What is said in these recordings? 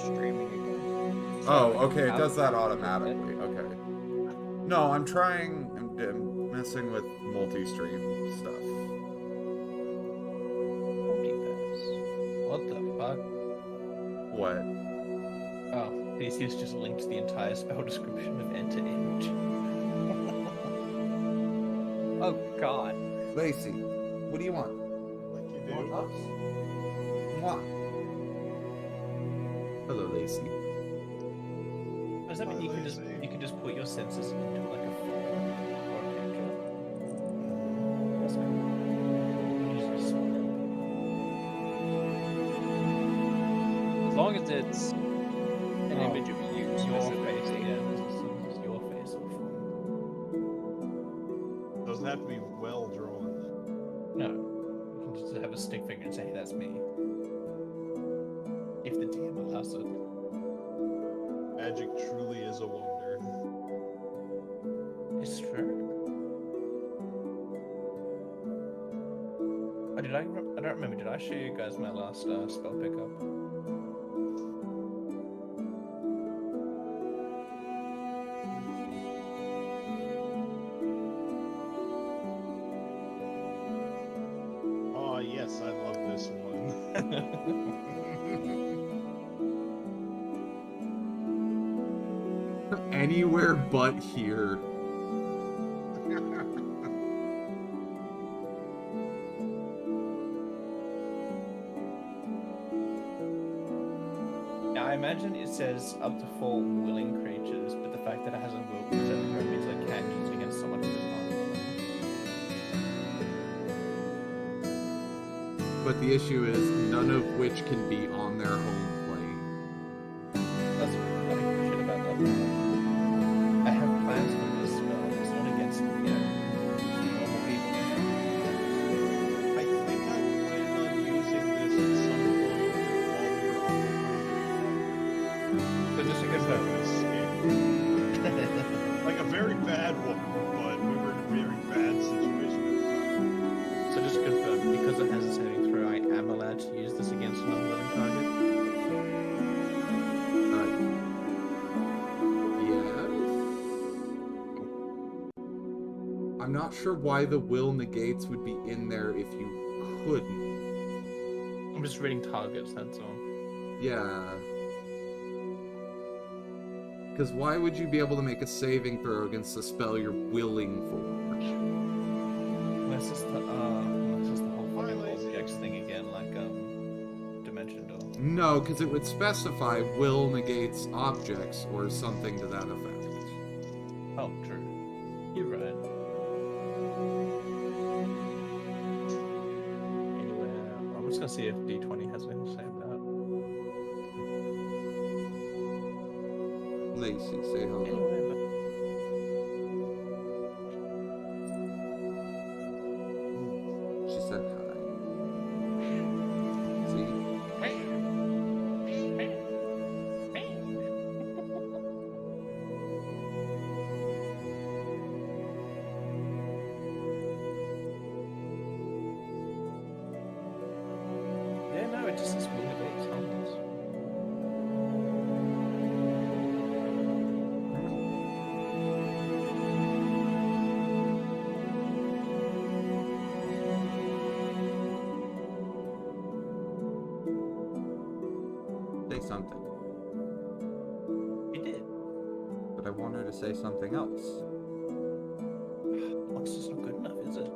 streaming again. Oh, So, okay, it how- does that automatically. Okay. No, I'm messing with multi-stream stuff. Multipass. What the fuck? What? Oh, PC's just linked the entire spell description of enter image. Oh god. Lacey, what do you want? Like you You want do. ups? Mwah. Hello, Lacey. Does that mean you can just put your senses into like a photo or a picture? That's cool. You just smell it. As long as it's an image of you, Your specifically, face. yeah, as long as it's your face or form. Doesn't have to be well drawn. No, you can just have a stick figure and say, hey, that's me. If the DM allows it. Magic truly is a wonder. It's true. Oh, I don't remember. Did I show you guys my last spell pickup? Oh yes, I love this one. Anywhere but here. Now, I imagine it says up to 4 willing creatures, but the fact that it has a will reserve means I can't use it against someone who is not willing. But the issue is, none of which can be on their home plane. That's what I appreciate about that. I have plans for this spell. It's not against, normal people. I think I plan on using this at some point while So just to we're on confirm. like a very bad one, but we were in a very bad situation at the time. So just to confirm, because it has a saving throw, I am allowed to use this against an unwilling target. Yeah. I'm not sure why the will negates would be in there if you couldn't. I'm just reading targets, that's all. Yeah. Because why would you be able to make a saving throw against a spell you're willing for? Unless it's the whole fucking Lazy. objects thing again, like Dimension Door. No, because it would specify will negates objects or something to that effect. Oh, true. You're right. Anyway, I'm just gonna see if D20 has anything to say about it. Lacey, say hello. Anyway, She said hi. See? yeah, no, it just says will negate summons. Say something. You did. But I want her to say something else. Once is not good enough, is it?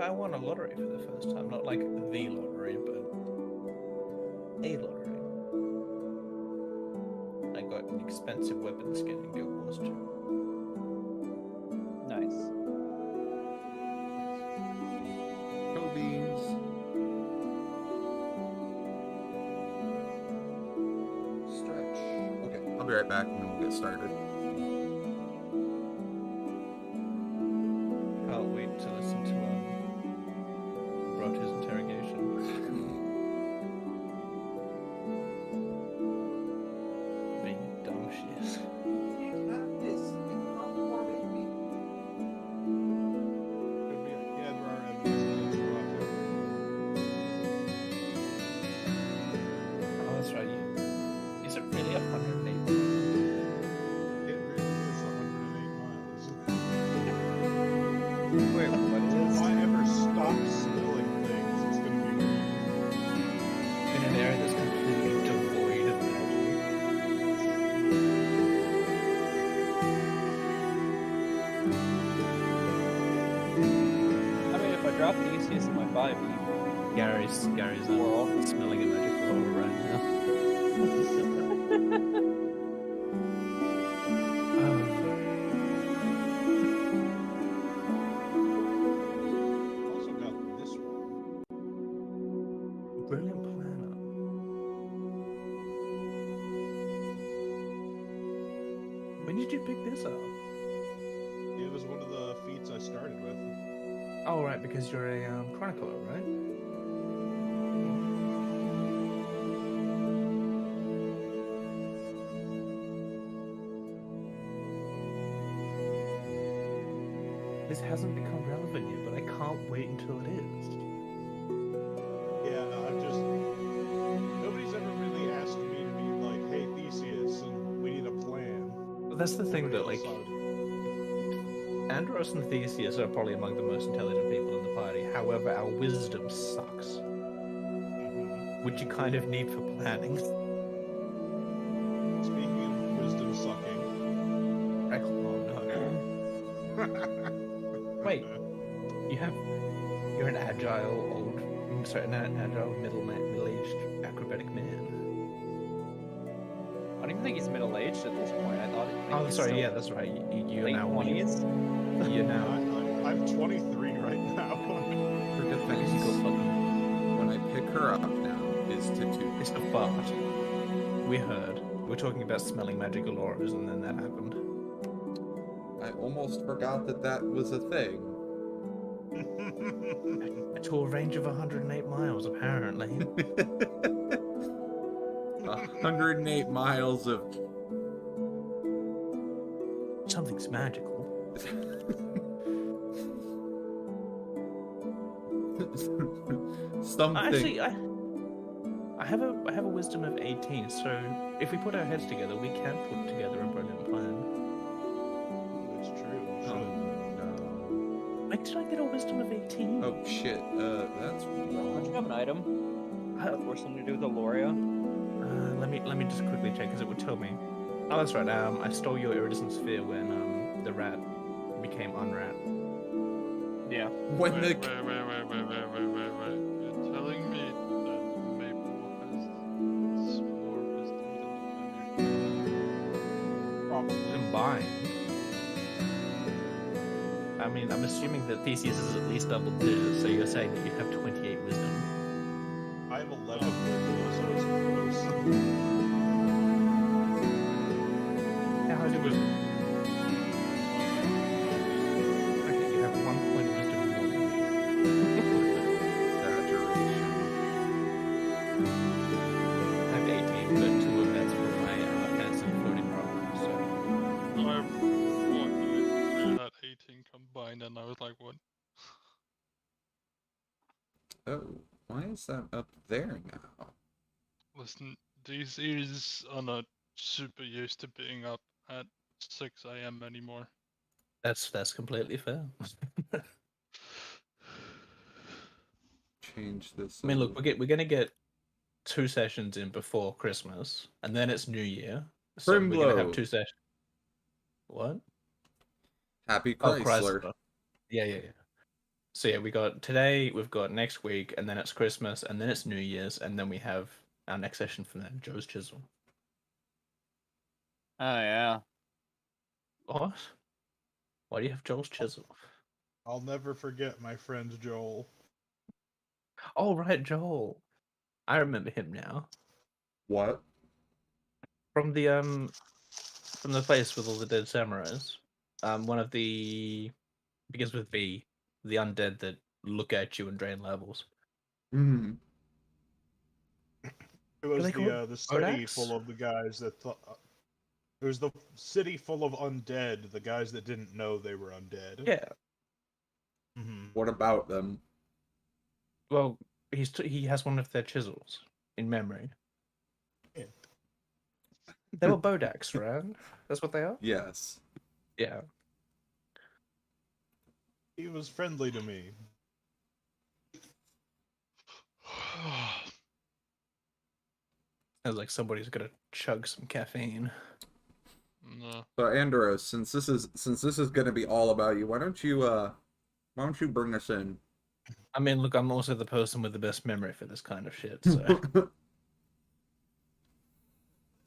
I won a lottery for the first time. Not like the lottery, but a lottery. I got an expensive weapon skin in Guild Wars 2. Nice. Go beans. Stretch. Okay, I'll be right back and then we'll get started. Can't wait to listen to Brotu's interrogation. Being dumb she is. Could be gather our evidence against Ratu. got Theseus in my 5e. Gary's smelling a magic aura right now. Also got this one. Brilliant planner. When did you pick this up? It was one of the feats I started with. Oh, right, because you're a chronicler, right? This hasn't become relevant yet, but I can't wait until it is. Yeah, nobody's ever really asked me to be like, hey Theseus, and we need a plan. But that's the thing that, Everybody like, else Andros and Theseus are probably among the most intelligent people in the party. However, our wisdom sucks, which you kind of need for planning. Speaking of wisdom sucking. Oh no. Wait, you're an agile middle-aged acrobatic man. I don't even think he's middle-aged at this point. I thought Oh, he's sorry, still yeah, that's right. You're late now 20s. You're now. I'm 23 right now. For defense, when I pick her up now, is to toot. It's a fart. We heard. We're talking about smelling magical auras, and then that happened. I almost forgot that was a thing. To a range of 108 miles, apparently. 108 miles of Something's magical. something. Actually, I have a wisdom of 18, so if we put our heads together, we can put together a brilliant plan. It's true. we Oh, should. no. Like, did I get a wisdom of 18? Oh shit, that's Don't you wrong. have an item? Or something to do with Aloria? Let me just quickly check, because it would tell me. Oh, that's right. I stole your iridescent sphere when the rat became unrat. Yeah. When Wait, the wait. You're telling me that Maple has more wisdom than Probably. Combined. I mean, I'm assuming that Theseus is at least double digits, so you're saying that you have 28 wisdom. I have 11 wisdom, so it's close. How is it wisdom? Okay, you have 1 point of wisdom more than me. exaggeration. I have 18, but 2 of that's for my fancy floating rock, so... I had 18 combined, and I was like, what? Oh, why is that up there now? Listen, these ears are not super used to being up at 6 a.m. anymore. That's completely fair. Change this. I mean, look, we're gonna get 2 sessions in before Christmas, and then it's New Year. So we're gonna have Primglow. 2 sessions. What? Happy Oh, Chrysler. Yeah. So yeah, we got today, we've got next week, and then it's Christmas, and then it's New Year's, and then we have our next session from then, Joe's Chisel. Oh, yeah. What? Why do you have Joel's Chisel? I'll never forget my friend Joel. Oh, right, Joel. I remember him now. What? From the place with all the dead samurais. One of the begins with V, the undead that look at you and drain levels. Mm-hmm. It was they call the city Odax? full of the guys that thought. It was the city full of undead, the guys that didn't know they were undead. Yeah. Mm-hmm. What about them? Well, he has one of their chisels in memory. Yeah. They were Bodax, right? That's what they are? Yes. Yeah. He was friendly to me. Sounds like somebody's gonna chug some caffeine. No. So Andros, since this is gonna be all about you, why don't you bring us in? I mean, look, I'm also the person with the best memory for this kind of shit. So,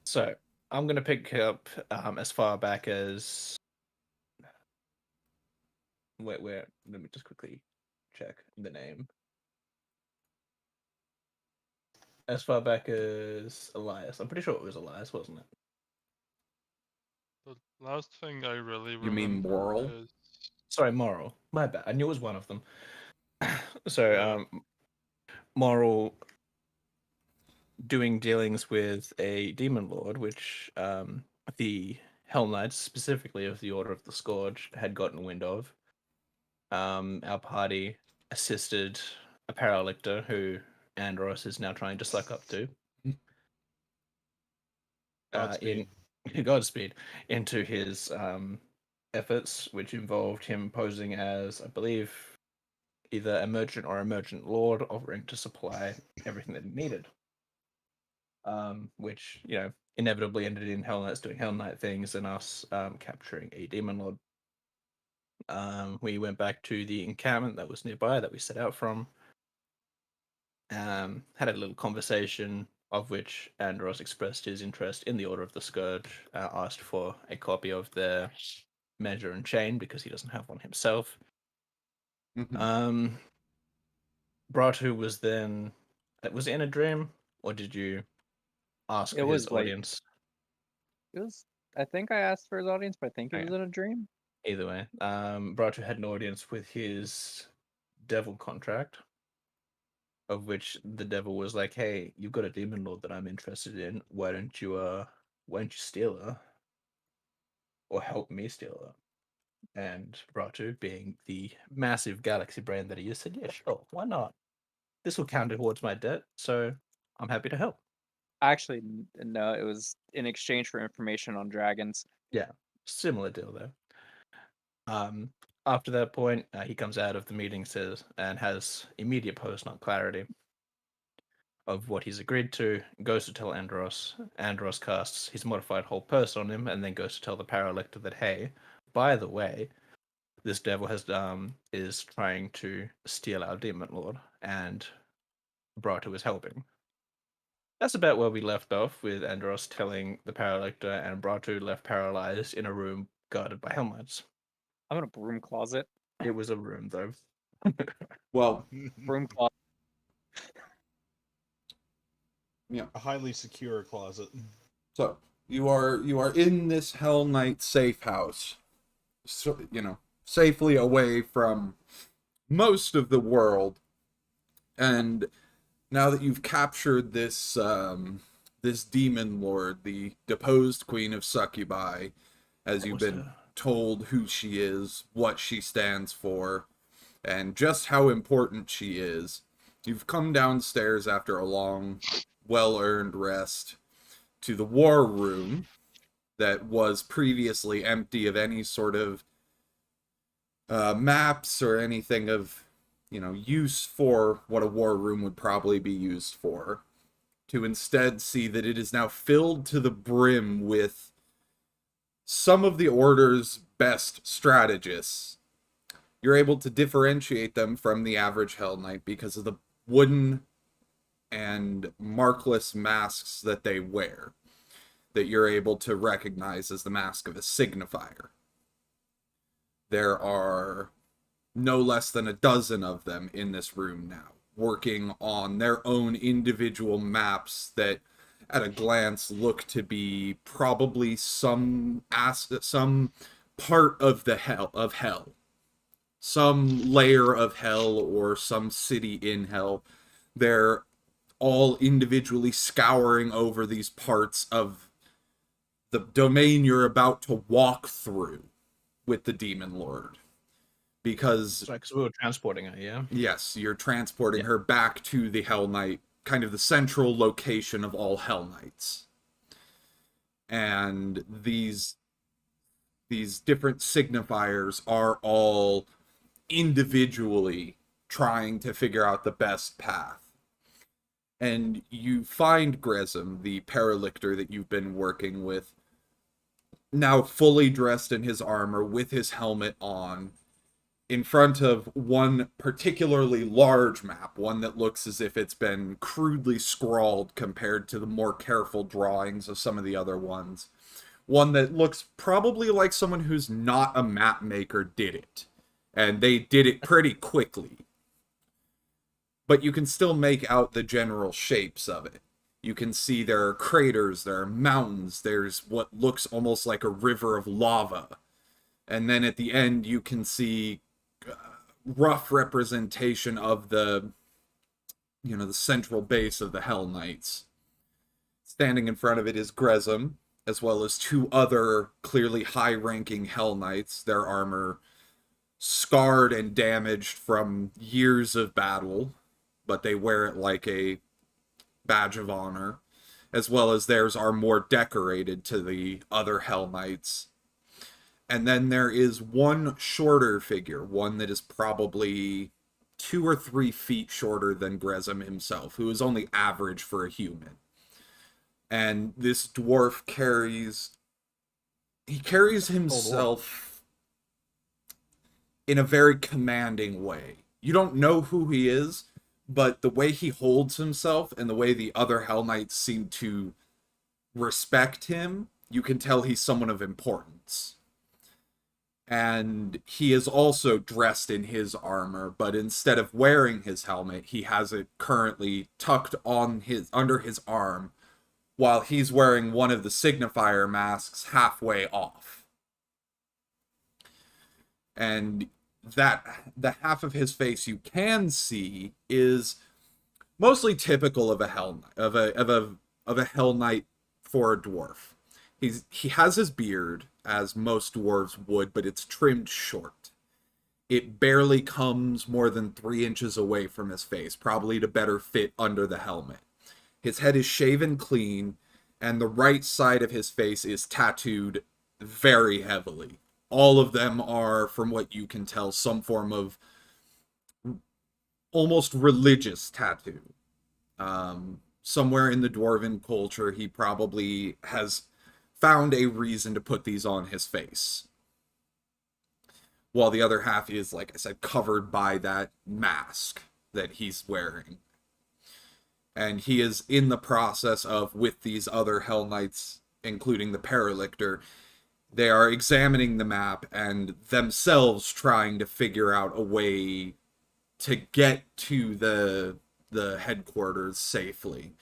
so I'm gonna pick up as far back as where. Let me just quickly check the name. As far back as Elias. I'm pretty sure it was Elias, wasn't it? The last thing I really You mean remember moral? is Sorry, Moral. My bad. I knew it was one of them. So, Yeah. Moral doing dealings with a demon lord, which the Hell Knights, specifically of the Order of the Scourge, had gotten wind of. Our party assisted a paralictor who Andros is now trying to suck up to. In Godspeed. Godspeed into his efforts, which involved him posing as, I believe, either a merchant or a merchant lord, offering to supply everything that he needed. Which inevitably ended in Hell Knights doing Hell Knight things and us capturing a demon lord. We went back to the encampment that was nearby that we set out from. Had a little conversation, of which Andros expressed his interest in the Order of the Scourge, asked for a copy of their measure and chain because he doesn't have one himself. Mhm. Bratu was then. Was it in a dream, or did you ask It for his was like audience? it was. I think I asked for his audience, but I think it Okay. was in a dream. Either way, Bratu had an audience with his devil contract, of which the devil was like, "Hey, you've got a demon lord that I'm interested in. Why don't you steal her, or help me steal her?" And Bratu, being the massive galaxy brain that he is, said, "Yeah, sure, why not? This will count towards my debt, so I'm happy to help." Actually, no, it was in exchange for information on dragons. Yeah, similar deal there. After that point, he comes out of the meeting, says, and has immediate post-nut clarity of what he's agreed to, goes to tell Andros. Andros casts his modified whole person on him, and then goes to tell the Paralector that, hey, by the way, this devil is trying to steal our demon lord, and Bratu is helping. That's about where we left off, with Andros telling the Paralector and Bratu left paralyzed in a room guarded by Helmites. I'm in a broom closet. It was a room, though. Well, Broom closet. yeah. A highly secure closet. So you are in this Hell Knight safe house, so safely away from most of the world, and now that you've captured this demon lord, the deposed queen of succubi, as you've been told who she is, what she stands for, and just how important she is, you've come downstairs after a long, well-earned rest to the war room that was previously empty of any sort of maps or anything of use for what a war room would probably be used for, to instead see that it is now filled to the brim with some of the Order's best strategists. You're able to differentiate them from the average Hell Knight because of the wooden and markless masks that they wear, that you're able to recognize as the mask of a signifier. There are no less than a dozen of them in this room now, working on their own individual maps that at a glance look to be probably some part of the hell, some layer of hell, or some city in hell. They're all individually scouring over these parts of the domain you're about to walk through with the demon lord, because Right, because we were transporting her, yeah? yes, you're transporting Yeah. her back to the Hell Knight, kind of the central location of all Hell Knights. And these different signifiers are all individually trying to figure out the best path. And you find Grezim, the paralictor that you've been working with, now fully dressed in his armor with his helmet on, in front of one particularly large map, one that looks as if it's been crudely scrawled compared to the more careful drawings of some of the other ones. One that looks probably like someone who's not a map maker did it. And they did it pretty quickly. But you can still make out the general shapes of it. You can see there are craters, there are mountains, there's what looks almost like a river of lava. And then at the end, you can see rough representation of the central base of the Hell Knights. Standing in front of it is Grezum, as well as two other clearly high-ranking Hell Knights, their armor scarred and damaged from years of battle, but they wear it like a badge of honor, as well as theirs are more decorated to the other Hell Knights. And then there is one shorter figure, one that is probably 2 or 3 feet shorter than Grezum himself, who is only average for a human. And this dwarf carries himself in a very commanding way. You don't know who he is, but the way he holds himself and the way the other Hell Knights seem to respect him, you can tell he's someone of importance. And he is also dressed in his armor, but instead of wearing his helmet, he has it currently tucked on under his arm, while he's wearing one of the signifier masks halfway off. And that the half of his face you can see is mostly typical of a Hell Knight for a dwarf. He has his beard, as most dwarves would, but it's trimmed short. It barely comes more than 3 inches away from his face, probably to better fit under the helmet. His head is shaven clean, and the right side of his face is tattooed very heavily. All of them are, from what you can tell, some form of almost religious tattoo. Somewhere in the dwarven culture, he probably has found a reason to put these on his face. While the other half is, like I said, covered by that mask that he's wearing. And he is in the process of, with these other Hell Knights, including the Paralictor, they are examining the map and themselves trying to figure out a way to get to the headquarters safely.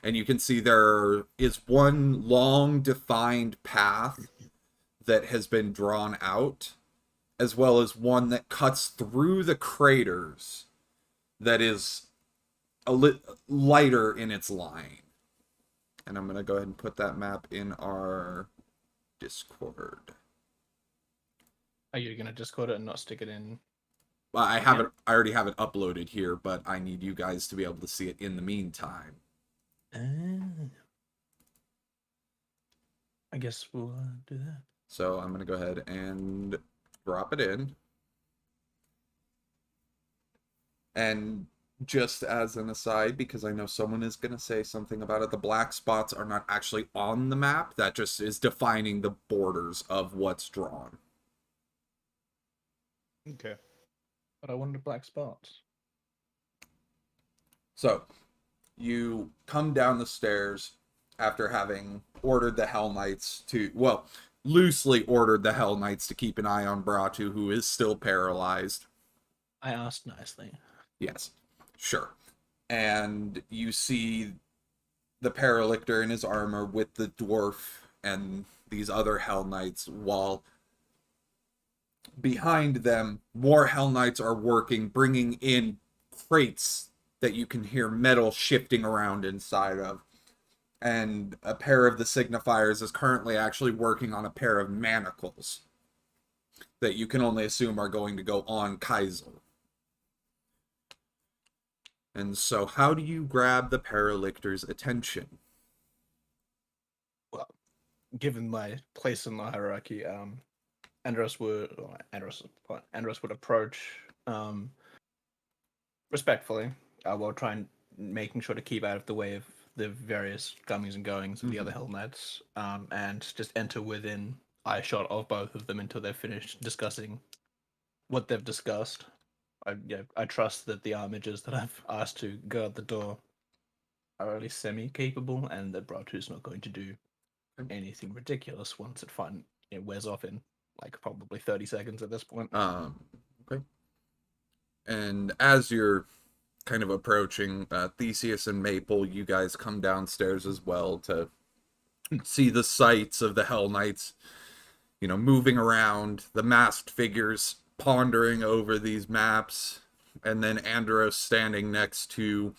And you can see there is one long defined path that has been drawn out, as well as one that cuts through the craters that is a lighter in its line. And I'm going to go ahead and put that map in our Discord. Are you going to Discord it and not stick it in? Well, I already have it uploaded here, but I need you guys to be able to see it in the meantime. I guess we'll do that. So I'm going to go ahead and drop it in. And just as an aside, because I know someone is going to say something about it, the black spots are not actually on the map. That just is defining the borders of what's drawn. Okay. But I wanted black spots. So, you come down the stairs after having ordered the Hell Knights to, well, loosely ordered the Hell Knights to keep an eye on Bratu, who is still paralyzed. I asked nicely. Yes, sure. And you see the Paralictor in his armor with the dwarf and these other Hell Knights, while behind them, more Hell Knights are working, bringing in crates that you can hear metal shifting around inside of. And a pair of the signifiers is currently actually working on a pair of manacles that you can only assume are going to go on Kaisel. And so how do you grab the Paralictor's attention? Well, given my place in the hierarchy, Andros would approach respectfully, while trying making sure to keep out of the way of the various comings and goings of the other Hell Knights, and just enter within eyeshot of both of them until they're finished discussing what they've discussed. I trust that the armigers that I've asked to guard the door are at least semi-capable, and that Bratu's not going to do anything ridiculous once it wears off in like probably 30 seconds at this point. Okay. And as you're kind of approaching Theseus and Maple, you guys come downstairs as well to see the sights of the Hell Knights, moving around, the masked figures pondering over these maps, and then Andros standing next to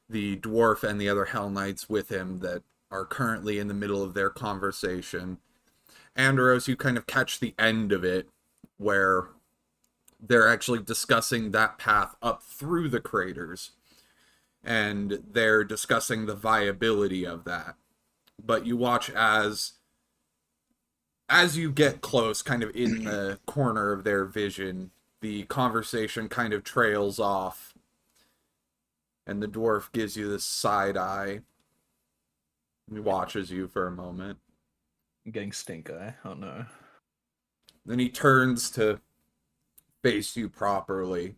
the dwarf and the other Hell Knights with him that are currently in the middle of their conversation. Andros, you kind of catch the end of it where they're actually discussing that path up through the craters, and they're discussing the viability of that. But you watch as you get close, kind of in the corner of their vision, the conversation kind of trails off, and the dwarf gives you this side eye. He watches you for a moment. I'm getting stink eye. Oh no. Then he turns to face you properly.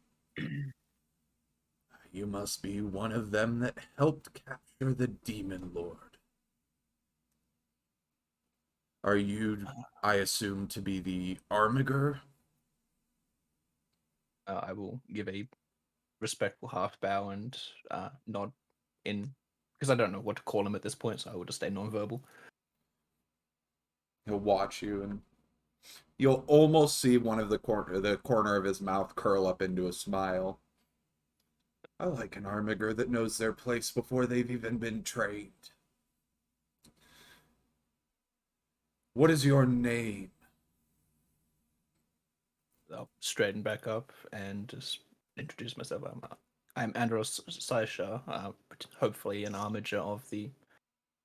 You must be one of them that helped capture the Demon Lord. Are you, I assume, to be the Armiger? I will give a respectful half bow and nod in, because I don't know what to call him at this point, so I will just stay non-verbal. He'll watch you, and you'll almost see the corner of his mouth curl up into a smile. I like an Armiger that knows their place before they've even been trained. What is your name? I'll straighten back up and just introduce myself. I'm Andros Saisha, hopefully an armiger of the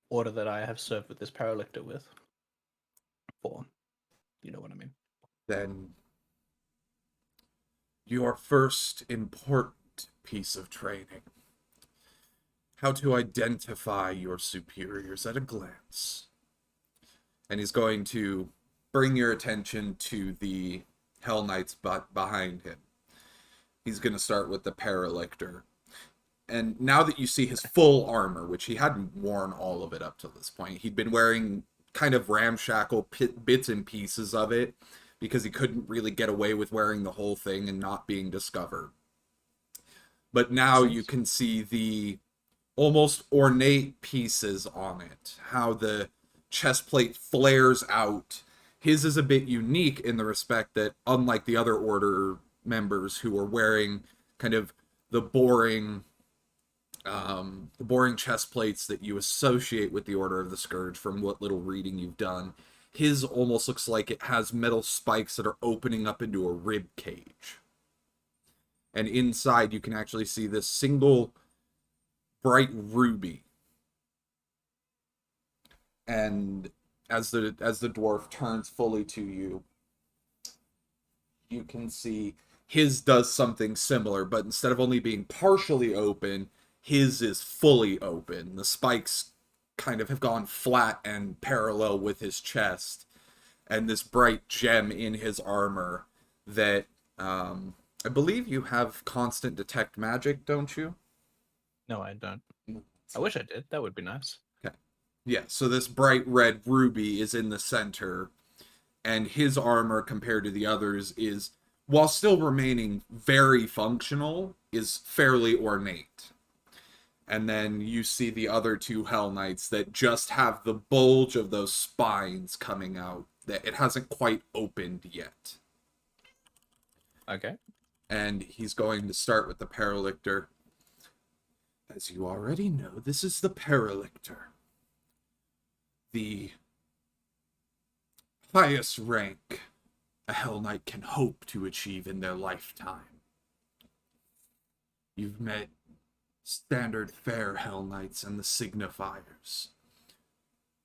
order that I have served with this Paralictor with. For, you know what I mean. Then your first important piece of training. How to identify your superiors at a glance. And he's going to bring your attention to the Hell Knights behind him. He's going to start with the Paralictor. And now that you see his full armor, which he hadn't worn all of it up to this point, he'd been wearing kind of ramshackle bits and pieces of it because he couldn't really get away with wearing the whole thing and not being discovered. But now you can see the almost ornate pieces on it, how the chest plate flares out. His is a bit unique in the respect that, unlike the other order members who are wearing kind of the boring chest plates that you associate with the Order of the Scourge from what little reading you've done, his almost looks like it has metal spikes that are opening up into a rib cage. And inside you can actually see this single bright ruby. And as the dwarf turns fully to you, you can see his does something similar, but instead of only being partially open, his is fully open. The spikes kind of have gone flat and parallel with his chest, and this bright gem in his armor that I believe you have constant detect magic, don't you? No, I don't. I wish I did. That would be nice. Yeah, so this bright red ruby is in the center, and his armor compared to the others is, while still remaining very functional, is fairly ornate. And then you see the other two Hell Knights that just have the bulge of those spines coming out, that it hasn't quite opened yet. Okay. And he's going to start with the Paralictor. As you already know, this is the Paralictor. The highest rank a Hell Knight can hope to achieve in their lifetime. You've met standard fair Hell Knights and the Signifiers.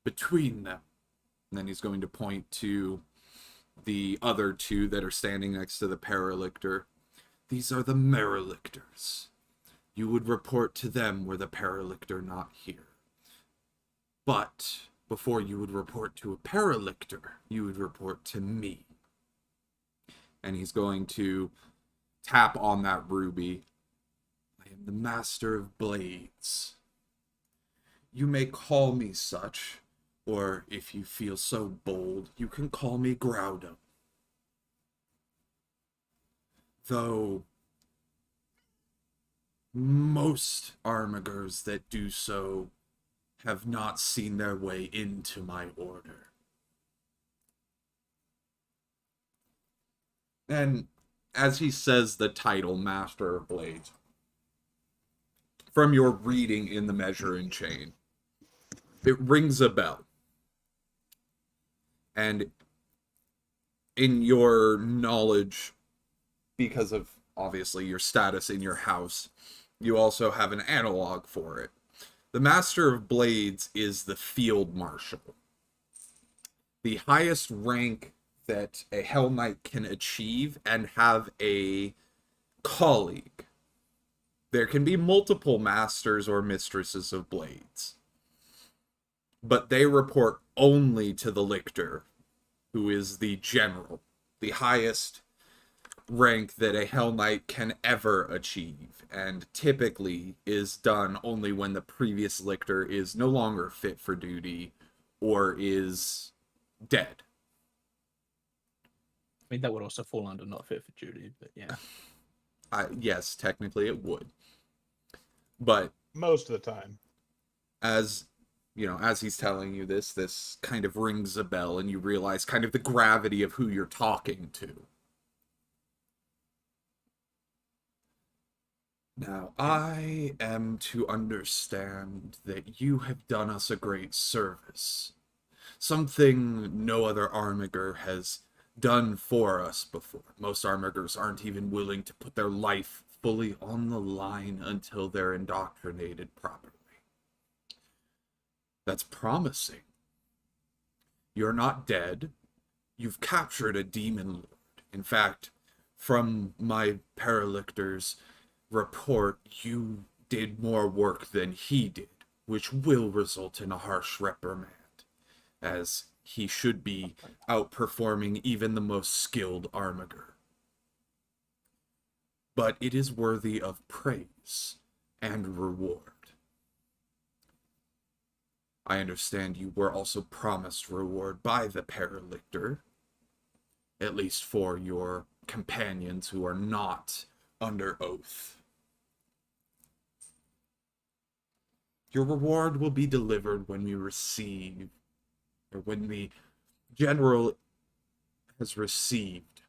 Between them, and then he's going to point to the other two that are standing next to the Paralictor. These are the Merilictors. You would report to them were the Paralictor not here. But before you would report to a Paralictor, you would report to me. and he's going to tap on that ruby. I am the master of blades. You may call me such, or if you feel so bold, you can call me Groudon. Though most armigers that do so have not seen their way into my order. And as he says the title, Master of Blades, from your reading in the Measuring Chain, it rings a bell. And in your knowledge, because of obviously your status in your house, you also have an analog for it. The Master of Blades is the Field Marshal. The highest rank that a Hell Knight can achieve and have a colleague. There can be multiple masters or mistresses of blades, but they report only to the lictor, who is the general, the highest rank that a Hell Knight can ever achieve, and typically is done only when the previous lictor is no longer fit for duty or is dead. I mean, that would also fall under not fit for duty, but yeah. Yes, technically it would. But Most of the time. as you know, as he's telling you this kind of rings a bell, and you realize kind of the gravity of who you're talking to. Now, I am to understand that you have done us a great service. Something no other Armiger has done for us before. Most Armigers aren't even willing to put their life fully on the line until they're indoctrinated properly. That's promising. You're not dead. You've captured a demon lord. In fact, from my Paralictor's report, you did more work than he did, which will result in a harsh reprimand, as he should be outperforming even the most skilled Armiger. But it is worthy of praise and reward. I understand you were also promised reward by the Paralictor, at least for your companions who are not under oath. Your reward will be delivered when we receive, or when the general has received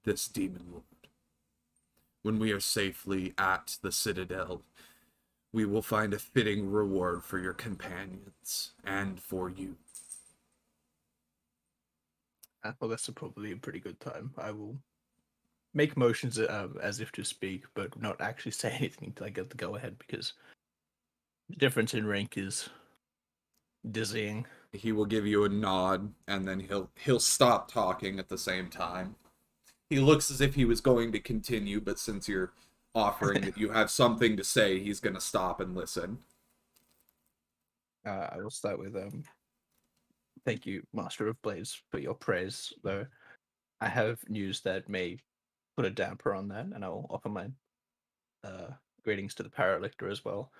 this demon lord. When we are safely at the Citadel, we will find a fitting reward for your companions and for you. Well, that's probably a pretty good time. I will make motions as if to speak, but not actually say anything until I get the go-ahead, because the difference in rank is dizzying. He will give you a nod, and then he'll stop talking at the same time. He looks as if he was going to continue, but since you're offering that you have something to say, he's going to stop and listen. I will start with thank you, Master of Blades, for your praise, though I have news that may put a damper on that, and I will offer my greetings to the Paralictor as well.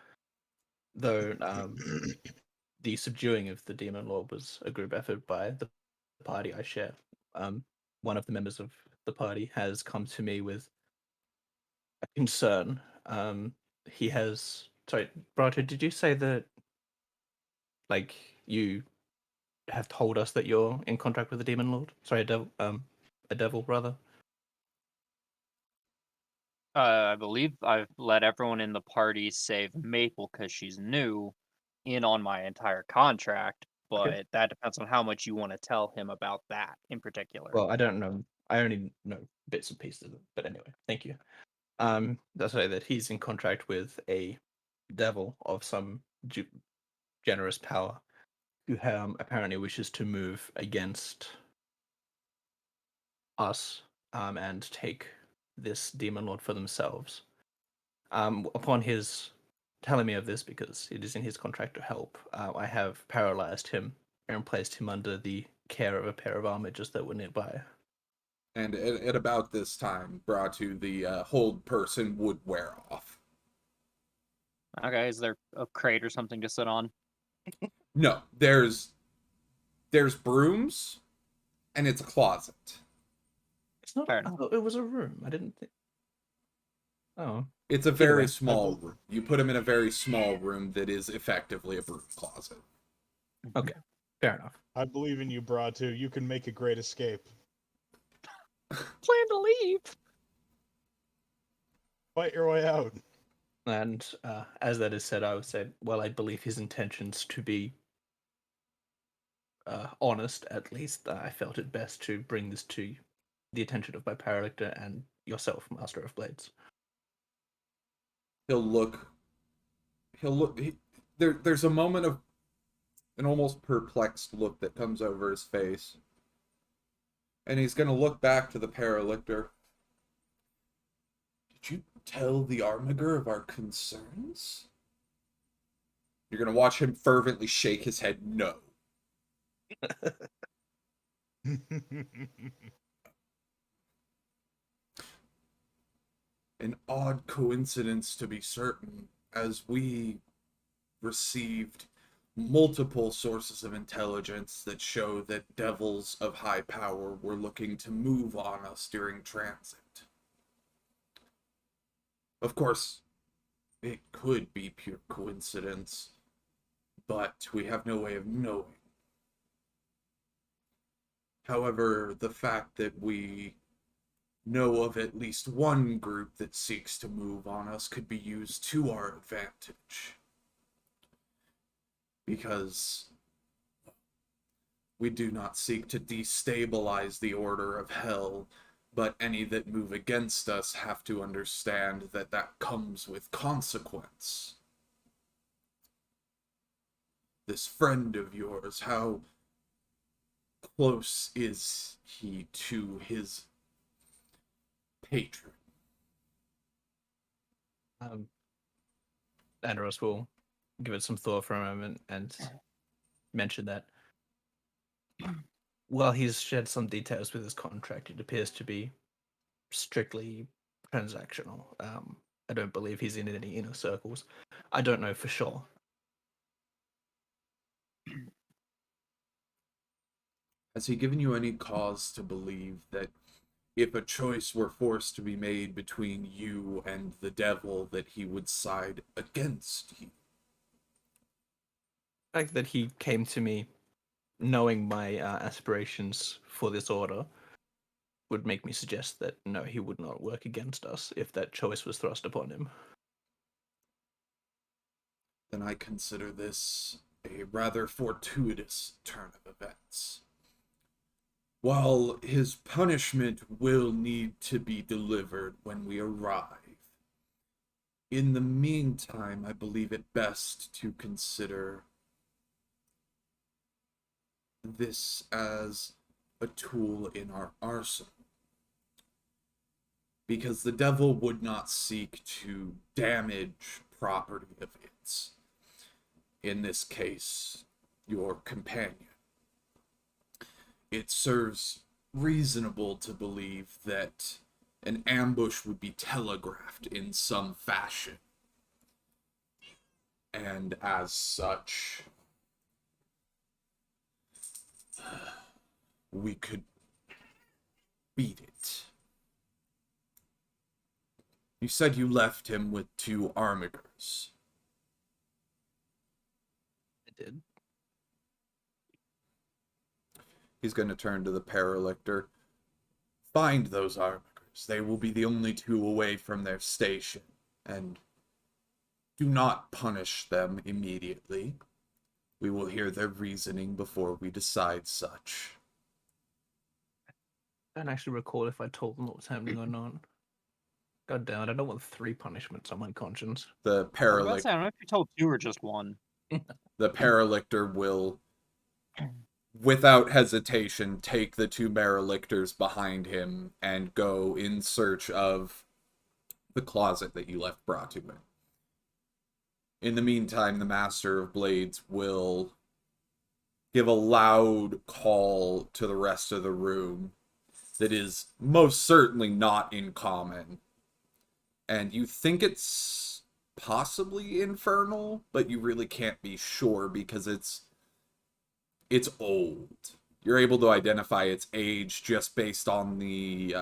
Though the subduing of the Demon Lord was a group effort by the party I share. One of the members of the party has come to me with a concern. He has... Sorry, Brato, did you say that, like, you have told us that you're in contract with the Demon Lord? Sorry, a devil, rather. I believe I've let everyone in the party, save Maple because she's new, in on my entire contract, but Okay. that depends on how much you want to tell him about that in particular. Well, I don't know. I only know bits and pieces of it, but anyway, thank you. That's right, that he's in contract with a devil of some generous power, who apparently wishes to move against us and take this demon lord for themselves. Upon his telling me of this, because it is in his contract to help, I have paralyzed him and placed him under the care of a pair of armigers that were nearby. And at about this time, Bratu, the hold person, would wear off. Okay, is there a crate or something to sit on? No, there's brooms, and it's a closet. It's not. Fair enough. Oh, it was a room. I didn't think. Oh, It's a Either very way, small room. You put him in a very small room that is effectively a broom closet. okay, fair enough. I believe in you, Bratu. You can make a great escape. Plan to leave. Fight your way out. And as that is said, I would say, well, I believe his intentions to be honest. At least I felt it best to bring this to the attention of my paralictor and yourself, Master of Blades. He'll look. There's a moment of an almost perplexed look that comes over his face. And he's going to look back to the paralictor. Did you tell the Armiger of our concerns? You're going to watch him fervently shake his head no. An odd coincidence, to be certain, as we received multiple sources of intelligence that show that devils of high power were looking to move on us during transit. Of course, it could be pure coincidence, but we have no way of knowing. However, the fact that we know of at least one group that seeks to move on us could be used to our advantage. Because we do not seek to destabilize the order of hell, but any that move against us have to understand that that comes with consequence. This friend of yours, how close is he to his patron? Andros will give it some thought for a moment and mention that while he's shared some details with his contract, it appears to be strictly transactional. I don't believe he's in any inner circles. I don't know for sure. Has he given you any cause to believe that if a choice were forced to be made between you and the devil, that he would side against you? The fact that he came to me knowing my aspirations for this order would make me suggest that no, he would not work against us if that choice was thrust upon him. Then I consider this a rather fortuitous turn of events. While his punishment will need to be delivered when we arrive, in the meantime, I believe it best to consider this as a tool in our arsenal. Because the devil would not seek to damage property of its. In this case, your companion. It serves reasonable to believe that an ambush would be telegraphed in some fashion. And as such, we could beat it. You said you left him with 2 armigers. I did. He's going to turn to the paralictor. Find those armigers. They will be the only 2 away from their station. And do not punish them immediately. We will hear their reasoning before we decide such. I don't actually recall if I told them what was happening or not. God damn it, I don't want 3 punishments on my conscience. The I was about to paralictor, say, I don't know if you told 2 or just 1. the paralictor will, without hesitation, take the 2 paralictors behind him and go in search of the closet that you left Bratu in. In the meantime, the Master of Blades will give a loud call to the rest of the room that is most certainly not in common. And you think it's possibly infernal, but you really can't be sure because it's old. You're able to identify its age just based on the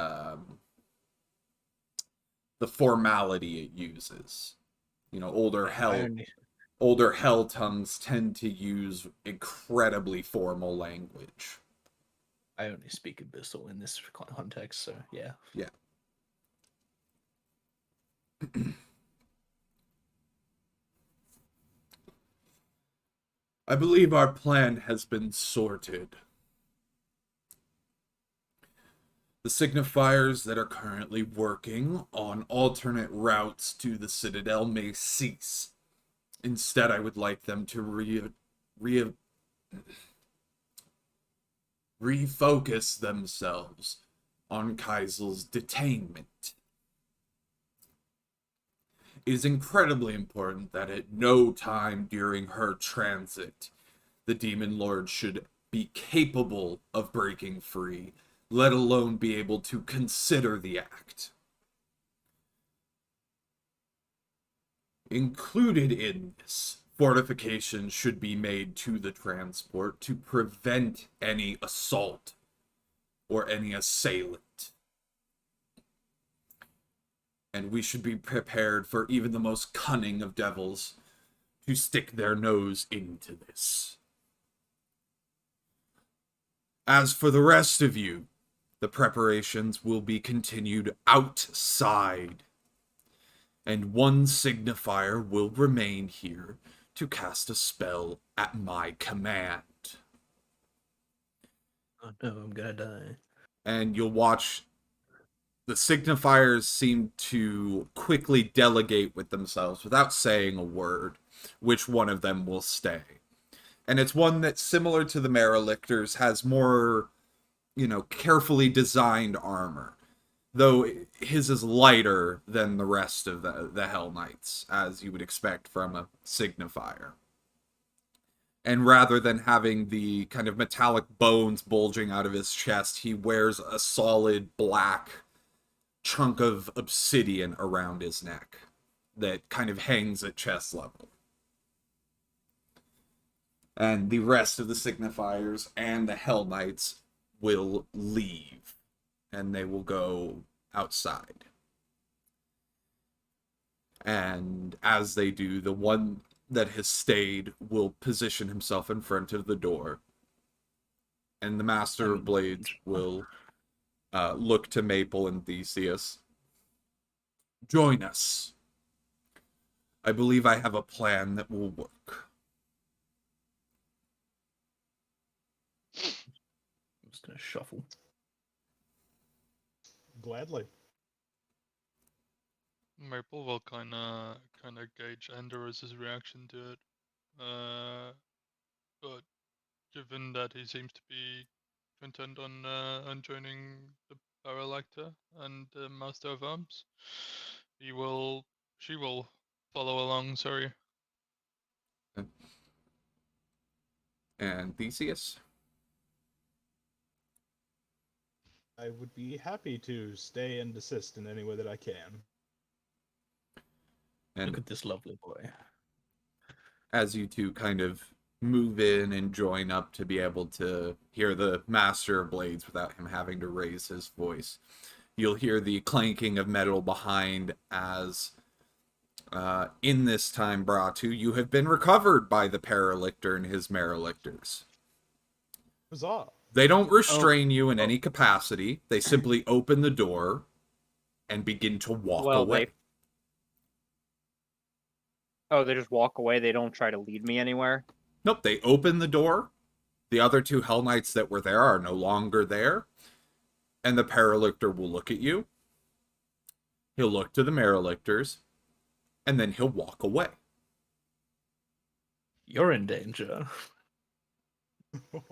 formality it uses. You know, older hell tongues tend to use incredibly formal language. I only speak abyssal in this context, so yeah. Yeah. I believe our plan has been sorted. The signifiers that are currently working on alternate routes to the Citadel may cease. Instead, I would like them to refocus themselves on Kaisel's detainment. It is incredibly important that at no time during her transit, the Demon Lord should be capable of breaking free, let alone be able to consider the act. Included in this, fortifications should be made to the transport to prevent any assault or any assailant. And we should be prepared for even the most cunning of devils to stick their nose into this. As for the rest of you, the preparations will be continued outside, and one signifier will remain here to cast a spell at my command. Oh no, I'm gonna die. And you'll watch the signifiers seem to quickly delegate with themselves without saying a word which one of them will stay. And it's one that's similar to the Merilictors, has more, carefully designed armor. Though his is lighter than the rest of the Hell Knights, as you would expect from a signifier. And rather than having the kind of metallic bones bulging out of his chest, he wears a solid black chunk of obsidian around his neck that kind of hangs at chest level. And the rest of the signifiers and the Hell Knights will leave, and they will go outside. And as they do, the one that has stayed will position himself in front of the door, and the Master of Blades will look to Maple and Theseus. Join us. I believe I have a plan that will work. I'm just gonna shuffle. Gladly. Maple will kind of gauge Andorus' reaction to it. But given that he seems to be content on joining the Paralector and the Master of Arms, she will follow along. Sorry. And Theseus? I would be happy to stay and assist in any way that I can. And Look at this lovely boy. as you two kind of move in and join up to be able to hear the Master of Blades without him having to raise his voice, you'll hear the clanking of metal behind as, in this time, Bratu, you have been recovered by the Paralictor and his Merilictors. Huzzah! They don't restrain you in any capacity. They simply open the door and begin to walk away. They just walk away. They don't try to lead me anywhere. Nope, they open the door. The other two Hell Knights that were there are no longer there. And the Paralictor will look at you. He'll look to the Merilictors. And then he'll walk away. You're in danger.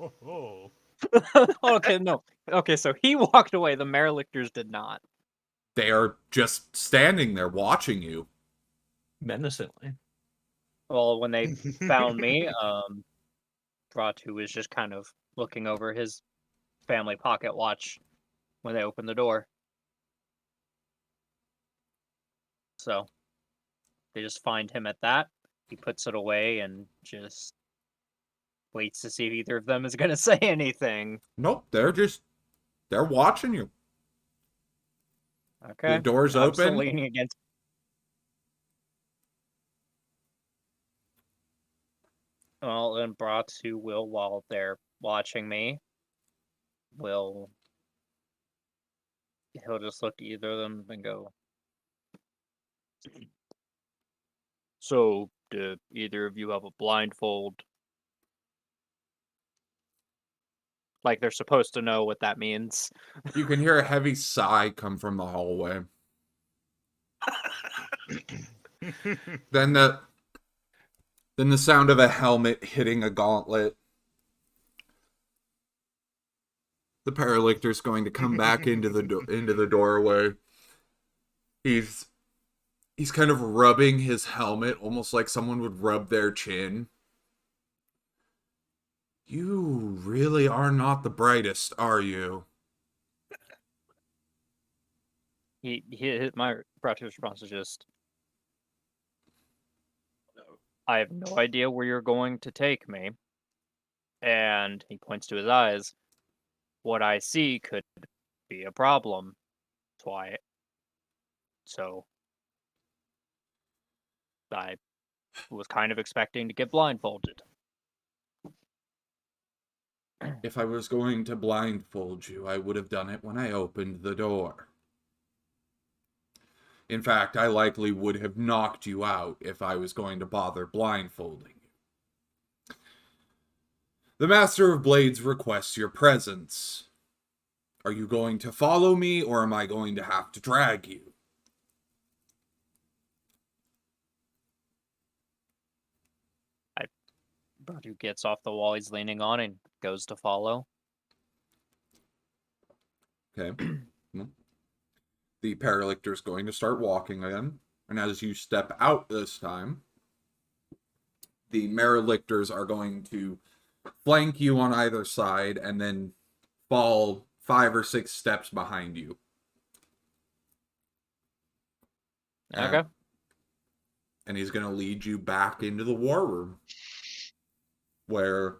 Oh. Okay, no. Okay, so he walked away. The Merilictors did not. They are just standing there watching you. Menacingly. Well, when they found me, Bratu was just kind of looking over his family pocket watch when they open the door. So they just find him at that. He puts it away and just waits to see if either of them is going to say anything. Nope, they're watching you. Okay. The door's I'm still open. leaning against. Well, then Bratu will, while they're watching me, he'll just look at either of them and go, "So, do either of you have a blindfold?" Like they're supposed to know what that means. You can hear a heavy sigh come from the hallway. Then the sound of a helmet hitting a gauntlet. The paralictor's going to come back into the doorway. He's kind of rubbing his helmet, almost like someone would rub their chin. You really are not the brightest, are you? My Bratu's response is just, "I have no idea where you're going to take me." And he points to his eyes. "What I see could be a problem. That's why. So I was kind of expecting to get blindfolded." If I was going to blindfold you, I would have done it when I opened the door. In fact, I likely would have knocked you out if I was going to bother blindfolding you. The Master of Blades requests your presence. Are you going to follow me, or am I going to have to drag you? Bratu gets off the wall he's leaning on and goes to follow. Okay. The paralictor's going to start walking again. And as you step out this time, the paralictors are going to flank you on either side and then fall 5 or 6 steps behind you. Okay. And he's going to lead you back into the war room, where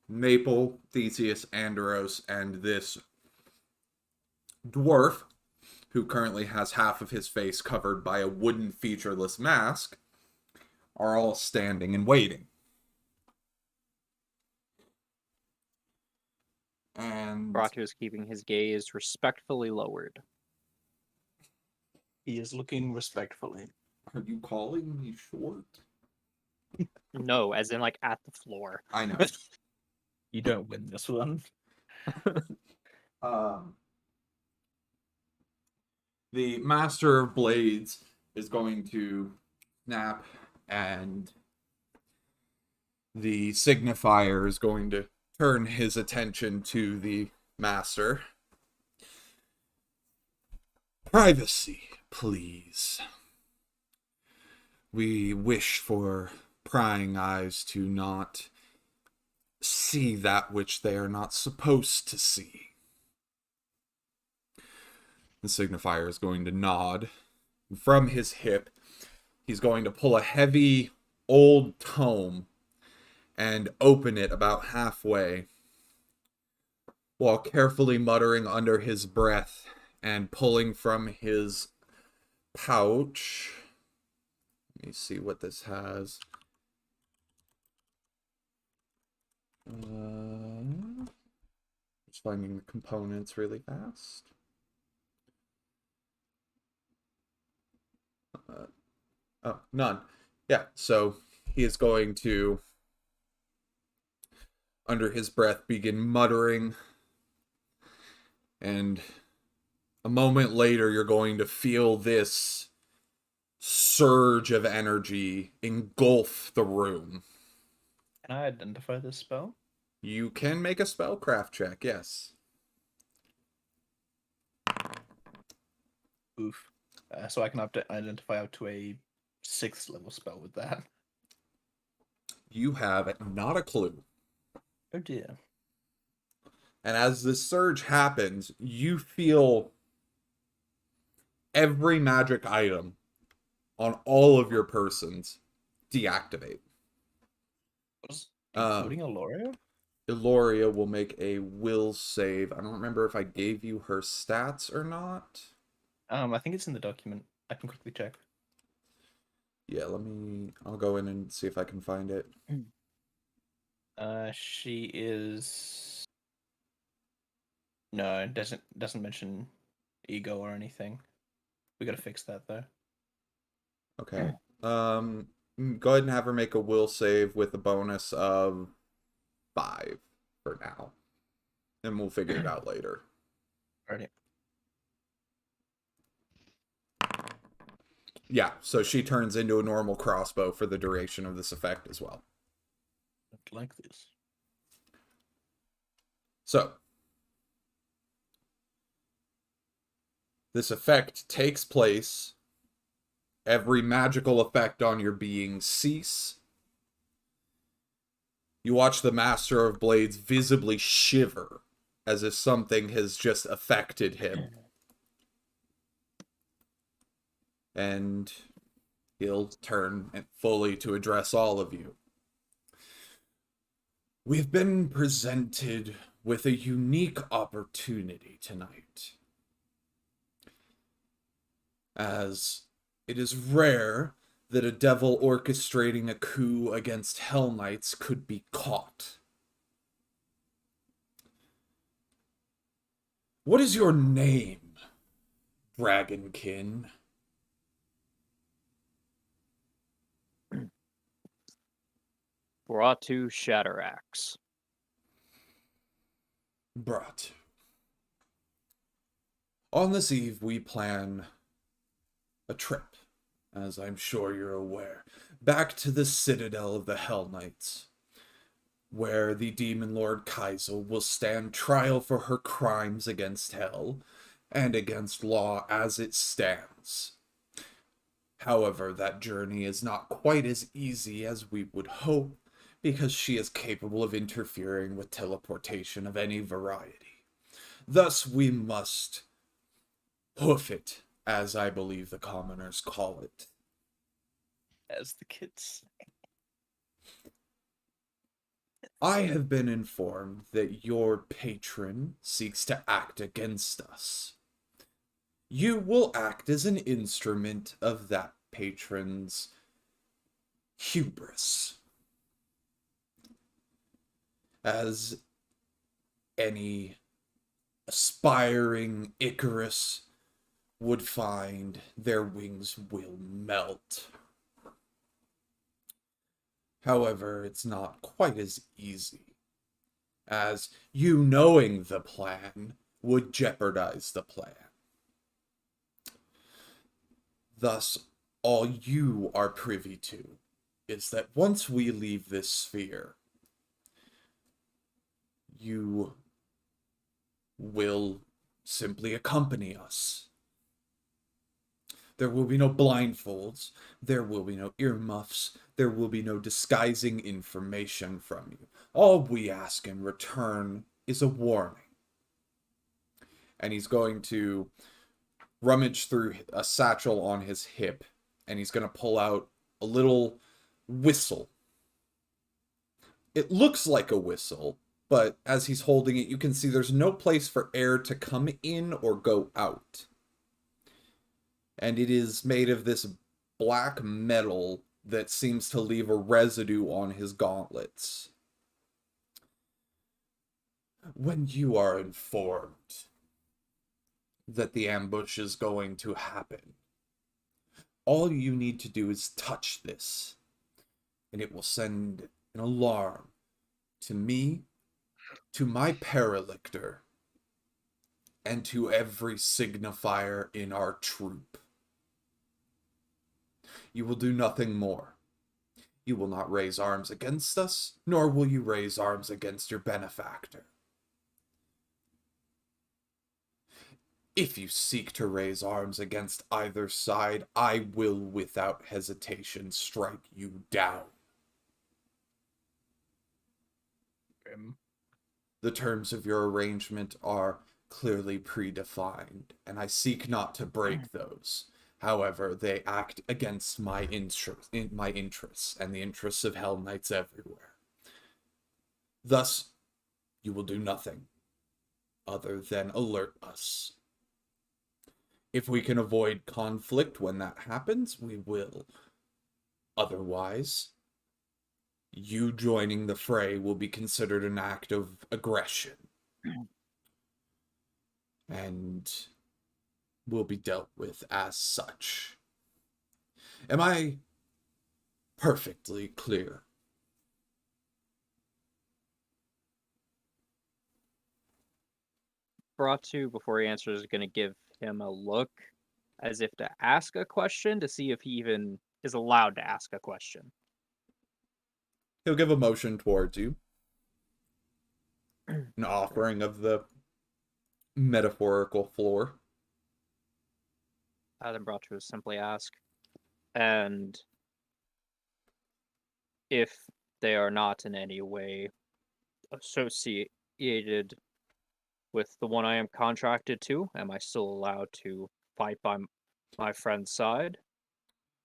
Maple, Theseus, Andros, and this dwarf, who currently has half of his face covered by a wooden featureless mask, are all standing and waiting. And Bratu is keeping his gaze respectfully lowered. He is looking respectfully. are you calling me short? No, as in like at the floor. I know. You don't win this one. The Master of Blades is going to snap, and the signifier is going to turn his attention to the Master. Privacy, please. We wish for prying eyes to not see that which they are not supposed to see. The signifier is going to nod. From his hip, he's going to pull a heavy old tome and open it about halfway, while carefully muttering under his breath and pulling from his pouch. Let me see what this has. Just finding the components really fast. None. Yeah, so he is going to, under his breath, begin muttering. And a moment later, you're going to feel this surge of energy engulf the room. Can I identify this spell? You can make a spellcraft check, yes. Oof. So I can identify up to a 6th level spell with that. You have not a clue. Oh dear. And as this surge happens, you feel every magic item on all of your persons deactivate. Including Aloria? Eloria will make a will save. I don't remember if I gave you her stats or not. I think it's in the document. I can quickly check. Yeah, I'll go in and see if I can find it. She is. No, it doesn't mention ego or anything. We gotta fix that though. Okay. Go ahead and have her make a will save with a bonus of 5 for now. And we'll figure it out later. Alrighty. Yeah, so she turns into a normal crossbow for the duration of this effect as well. Don't like this. So, this effect takes place. Every magical effect on your being cease. You watch the Master of Blades visibly shiver as if something has just affected him. And he'll turn fully to address all of you. We've been presented with a unique opportunity tonight, as it is rare that a devil orchestrating a coup against Hell Knights could be caught. What is your name, Dragonkin? Bratu Shatteraxe. Bratu. On this eve, we plan a trip, as I'm sure you're aware, back to the citadel of the Hell Knights, where the Demon Lord Kaisel will stand trial for her crimes against Hell and against law as it stands. However, that journey is not quite as easy as we would hope, because she is capable of interfering with teleportation of any variety. Thus, we must hoof it, as I believe the commoners call it. As the kids say. I have been informed that your patron seeks to act against us. You will act as an instrument of that patron's hubris. As any aspiring Icarus would find, their wings will melt. However, it's not quite as easy, as you knowing the plan would jeopardize the plan. Thus, all you are privy to is that once we leave this sphere, you will simply accompany us. There will be no blindfolds, there will be no earmuffs, there will be no disguising information from you. All we ask in return is a warning. And he's going to rummage through a satchel on his hip, and he's going to pull out a little whistle. It looks like a whistle, but as he's holding it, you can see there's no place for air to come in or go out. And it is made of this black metal that seems to leave a residue on his gauntlets. When you are informed that the ambush is going to happen, all you need to do is touch this, and it will send an alarm to me, to my Paralictor, and to every signifier in our troop. You will do nothing more. You will not raise arms against us, nor will you raise arms against your benefactor. If you seek to raise arms against either side, I will without hesitation strike you down. The terms of your arrangement are clearly predefined, and I seek not to break those. However, they act against my interests and the interests of Hell Knights everywhere. Thus, you will do nothing other than alert us. If we can avoid conflict when that happens, we will. Otherwise, you joining the fray will be considered an act of aggression and will be dealt with as such. Am I perfectly clear? Bratu, before he answers, is going to give him a look as if to ask a question to see if he even is allowed to ask a question. He'll give a motion towards you. An offering of the metaphorical floor. Then Bratu will simply ask, and if they are not in any way associated with the one I am contracted to, am I still allowed to fight by my friend's side?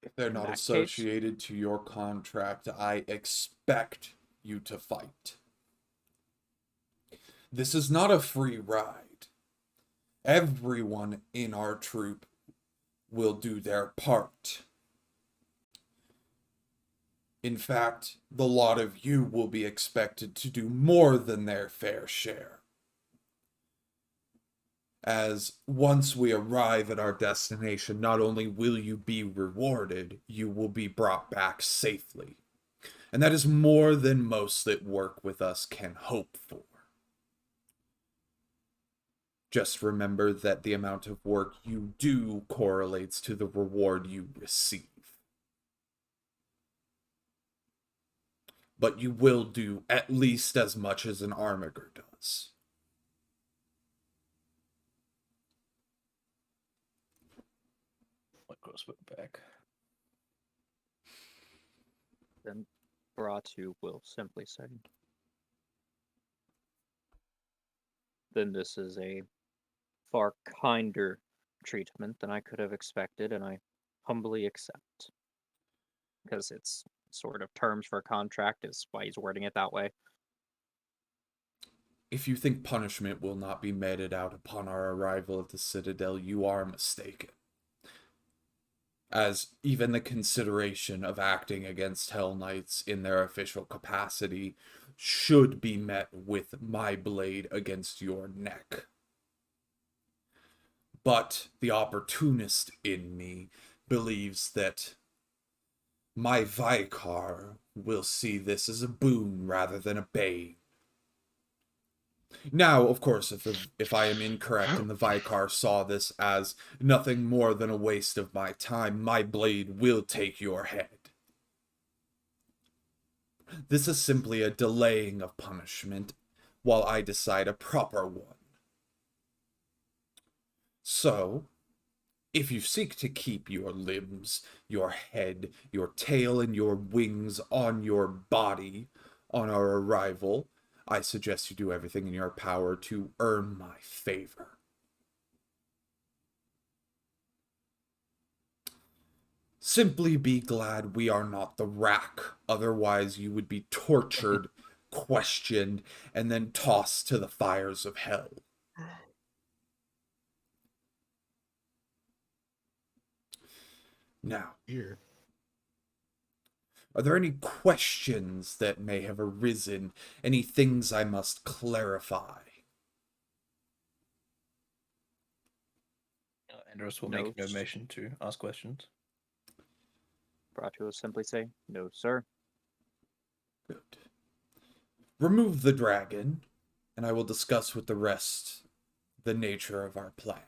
If they're In not that case- associated to your contract, I expect you to fight. This is not a free ride. Everyone in our troop will do their part. In fact, the lot of you will be expected to do more than their fair share. As once we arrive at our destination, not only will you be rewarded, you will be brought back safely. And that is more than most that work with us can hope for. Just remember that the amount of work you do correlates to the reward you receive. But you will do at least as much as an armiger does. What goes back? Then Bratu will simply say, then this is a far kinder treatment than I could have expected, and I humbly accept. Because it's sort of terms for a contract is why he's wording it that way. If you think punishment will not be meted out upon our arrival at the Citadel, you are mistaken. As even the consideration of acting against Hell Knights in their official capacity should be met with my blade against your neck. But the opportunist in me believes that my Vicar will see this as a boon rather than a bane. Now, of course, if I am incorrect and the Vicar saw this as nothing more than a waste of my time, my blade will take your head. This is simply a delaying of punishment while I decide a proper one. So, if you seek to keep your limbs, your head, your tail, and your wings on your body on our arrival, I suggest you do everything in your power to earn my favor. Simply be glad we are not the rack, otherwise you would be tortured, questioned, and then tossed to the fires of hell. Now, Here. are there any questions that may have arisen? Any things I must clarify? Andros will No, make no motion to ask questions. Bratu will simply say, no, sir. Good. Remove the dragon, and I will discuss with the rest the nature of our plan.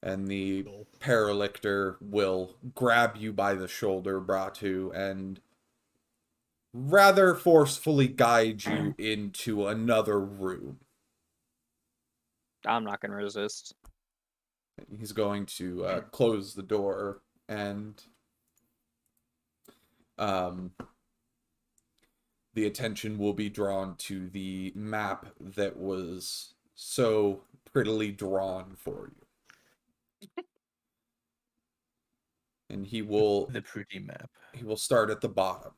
And the Paralictor will grab you by the shoulder, Bratu, and rather forcefully guide you into another room. I'm not going to resist. He's going to close the door the attention will be drawn to the map that was so prettily drawn for you. And he will The pretty map. start at the bottom.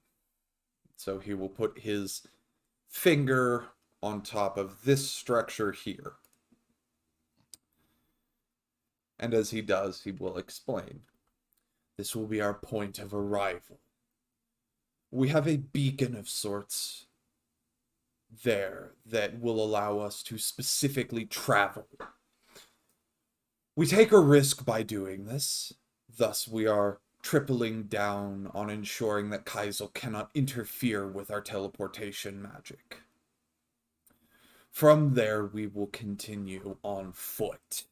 So he will put his finger on top of this structure here. And as he does, he will explain. This will be our point of arrival. We have a beacon of sorts there that will allow us to specifically travel. We take a risk by doing this. Thus, we are tripling down on ensuring that Kaisel cannot interfere with our teleportation magic. From there, we will continue on foot.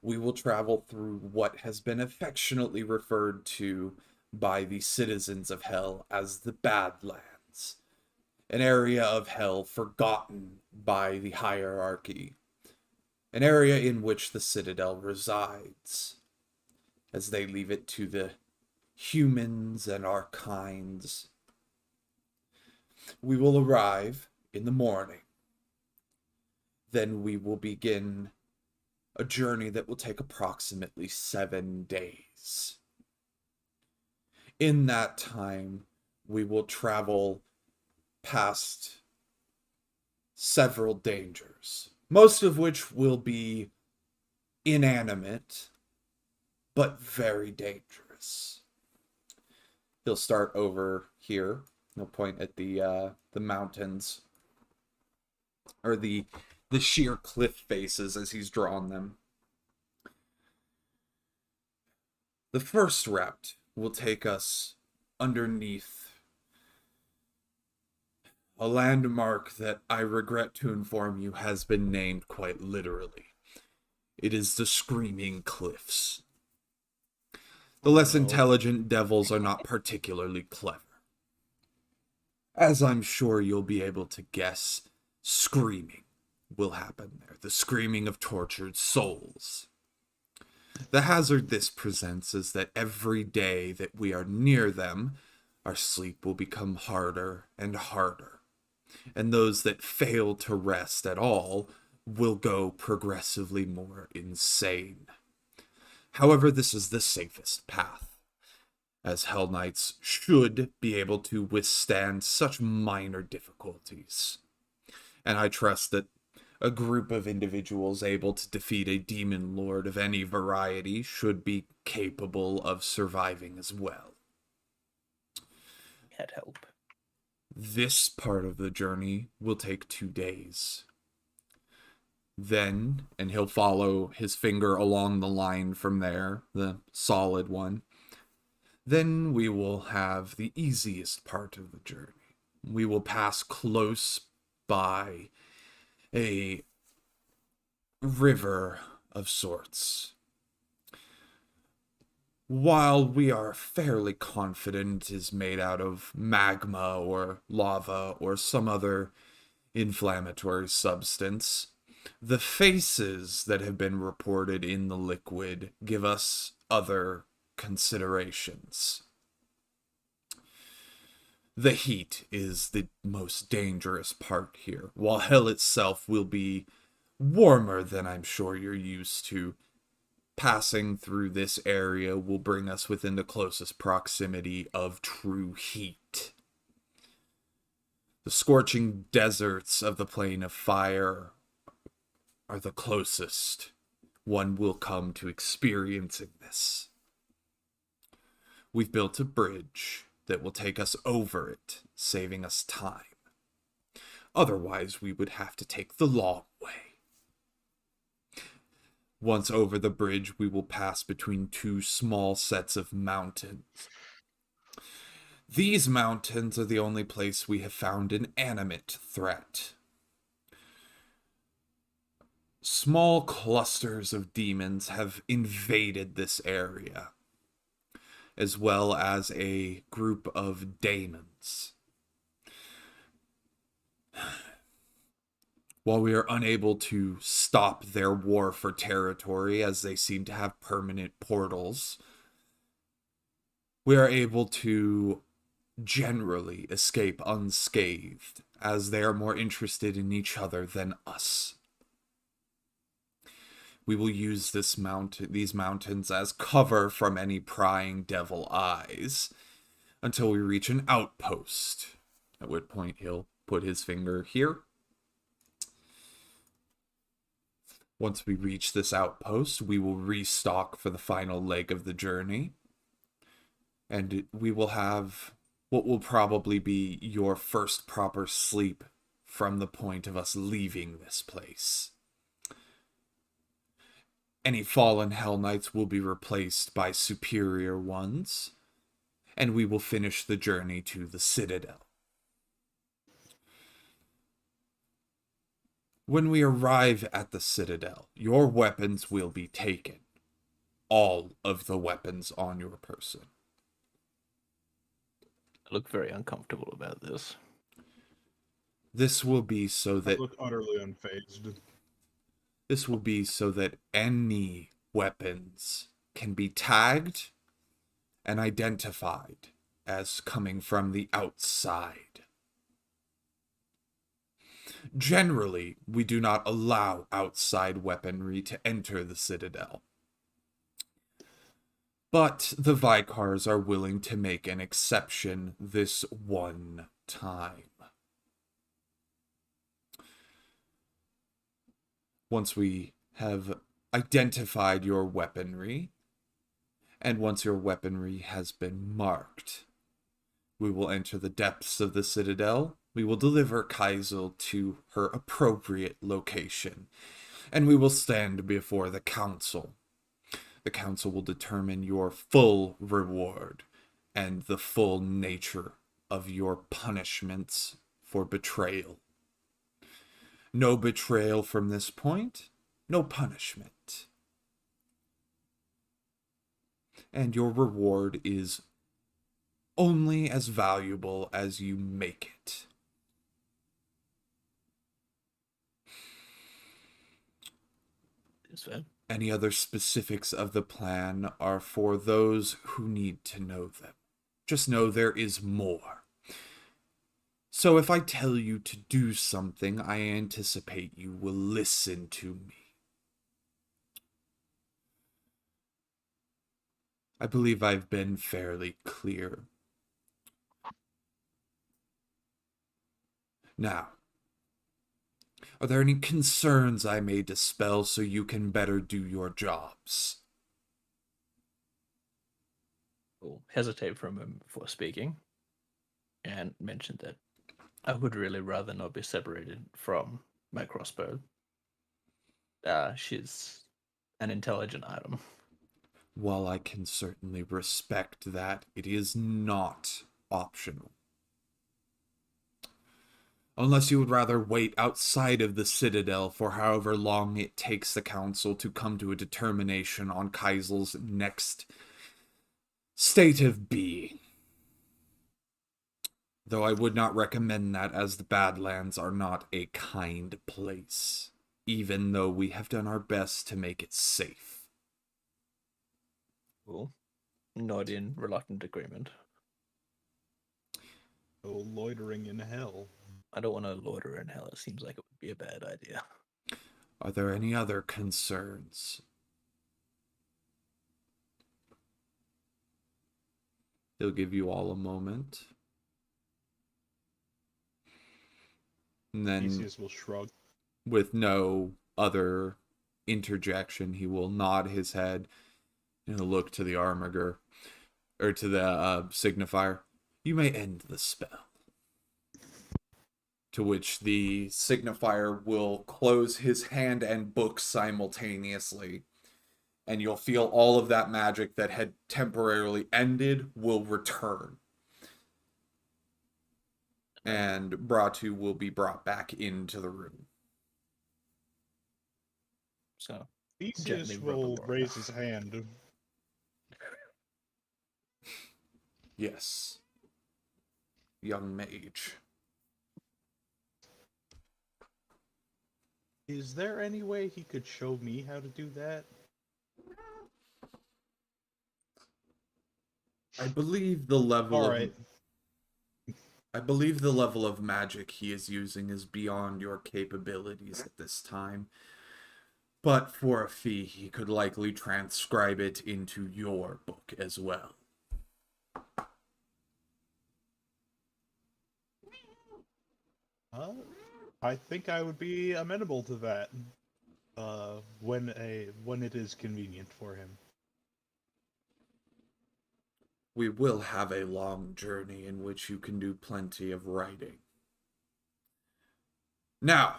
We will travel through what has been affectionately referred to by the citizens of Hell as the Badlands, an area of Hell forgotten by the hierarchy, an area in which the Citadel resides, as they leave it to the humans and our kinds. We will arrive in the morning. Then we will begin a journey that will take approximately 7 days. In that time, we will travel past several dangers, most of which will be inanimate, but very dangerous. He'll start over here. He'll point at the mountains, or the sheer cliff faces as he's drawn them. The first route will take us underneath a landmark that I regret to inform you has been named quite literally. It is the Screaming Cliffs. The less intelligent devils are not particularly clever. As I'm sure you'll be able to guess, screaming will happen there. The screaming of tortured souls. The hazard this presents is that every day that we are near them, our sleep will become harder and harder. And those that fail to rest at all will go progressively more insane. However, this is the safest path, as Hell Knights should be able to withstand such minor difficulties. And I trust that a group of individuals able to defeat a demon lord of any variety should be capable of surviving as well. Can't help. This part of the journey will take 2 days. Then, and he'll follow his finger along the line from there, the solid one. Then we will have the easiest part of the journey. We will pass close by a river of sorts. While we are fairly confident is made out of magma or lava or some other inflammatory substance, the faces that have been reported in the liquid give us other considerations. The heat is the most dangerous part here, while hell itself will be warmer than I'm sure you're used to. Passing through this area will bring us within the closest proximity of true heat. The scorching deserts of the Plain of Fire are the closest one will come to experiencing this. We've built a bridge that will take us over it, saving us time. Otherwise, we would have to take the long way. Once over the bridge, we will pass between 2 small sets of mountains. These mountains are the only place we have found an animate threat. Small clusters of demons have invaded this area, as well as a group of daemons. While we are unable to stop their war for territory, as they seem to have permanent portals, we are able to generally escape unscathed, as they are more interested in each other than us. We will use these mountains as cover from any prying devil eyes until we reach an outpost, at which point he'll put his finger here. Once we reach this outpost, we will restock for the final leg of the journey, and we will have what will probably be your first proper sleep from the point of us leaving this place. Any fallen Hell Knights will be replaced by superior ones, and we will finish the journey to the Citadel. When we arrive at the Citadel, your weapons will be taken. All of the weapons on your person. I look very uncomfortable about this. This will be so I that look utterly unfazed. any weapons can be tagged and identified as coming from the outside. Generally, we do not allow outside weaponry to enter the Citadel. But the Vikars are willing to make an exception this one time. Once we have identified your weaponry, and once your weaponry has been marked, we will enter the depths of the Citadel. We will deliver Kaisel to her appropriate location, and we will stand before the council. The council will determine your full reward and the full nature of your punishments for betrayal. No betrayal from this point, no punishment. And your reward is only as valuable as you make it. Is that? Any other specifics of the plan are for those who need to know them. Just know there is more. So if I tell you to do something, I anticipate you will listen to me. I believe I've been fairly clear. Now, are there any concerns I may dispel so you can better do your jobs? We'll hesitate for a moment before speaking, and mention that I would really rather not be separated from my crossbow. She's an intelligent item. While I can certainly respect that, it is not optional. Unless you would rather wait outside of the Citadel for however long it takes the Council to come to a determination on Kaisel's next state of being. Though I would not recommend that, as the Badlands are not a kind place, even though we have done our best to make it safe. Cool. Nod in reluctant agreement. Oh, loitering in hell. I don't want to loiter in hell. It seems like it would be a bad idea. Are there any other concerns? He'll give you all a moment. And then, Theseus will shrug. with no other interjection, he will nod his head and he'll look to the armiger, or to the signifier. You may end the spell. To which the signifier will close his hand and book simultaneously. And you'll feel all of that magic that had temporarily ended will return. And Bratu will be brought back into the room. So Theseus Gently rub will the water. raise his hand. Yes. Young mage. Is there any way he could show me how to do that? I believe the level All of... right. I believe the level of magic he is using is beyond your capabilities at this time. But for a fee, he could likely transcribe it into your book as well. I think I would be amenable to that. When it is convenient for him. We will have a long journey in which you can do plenty of writing. Now,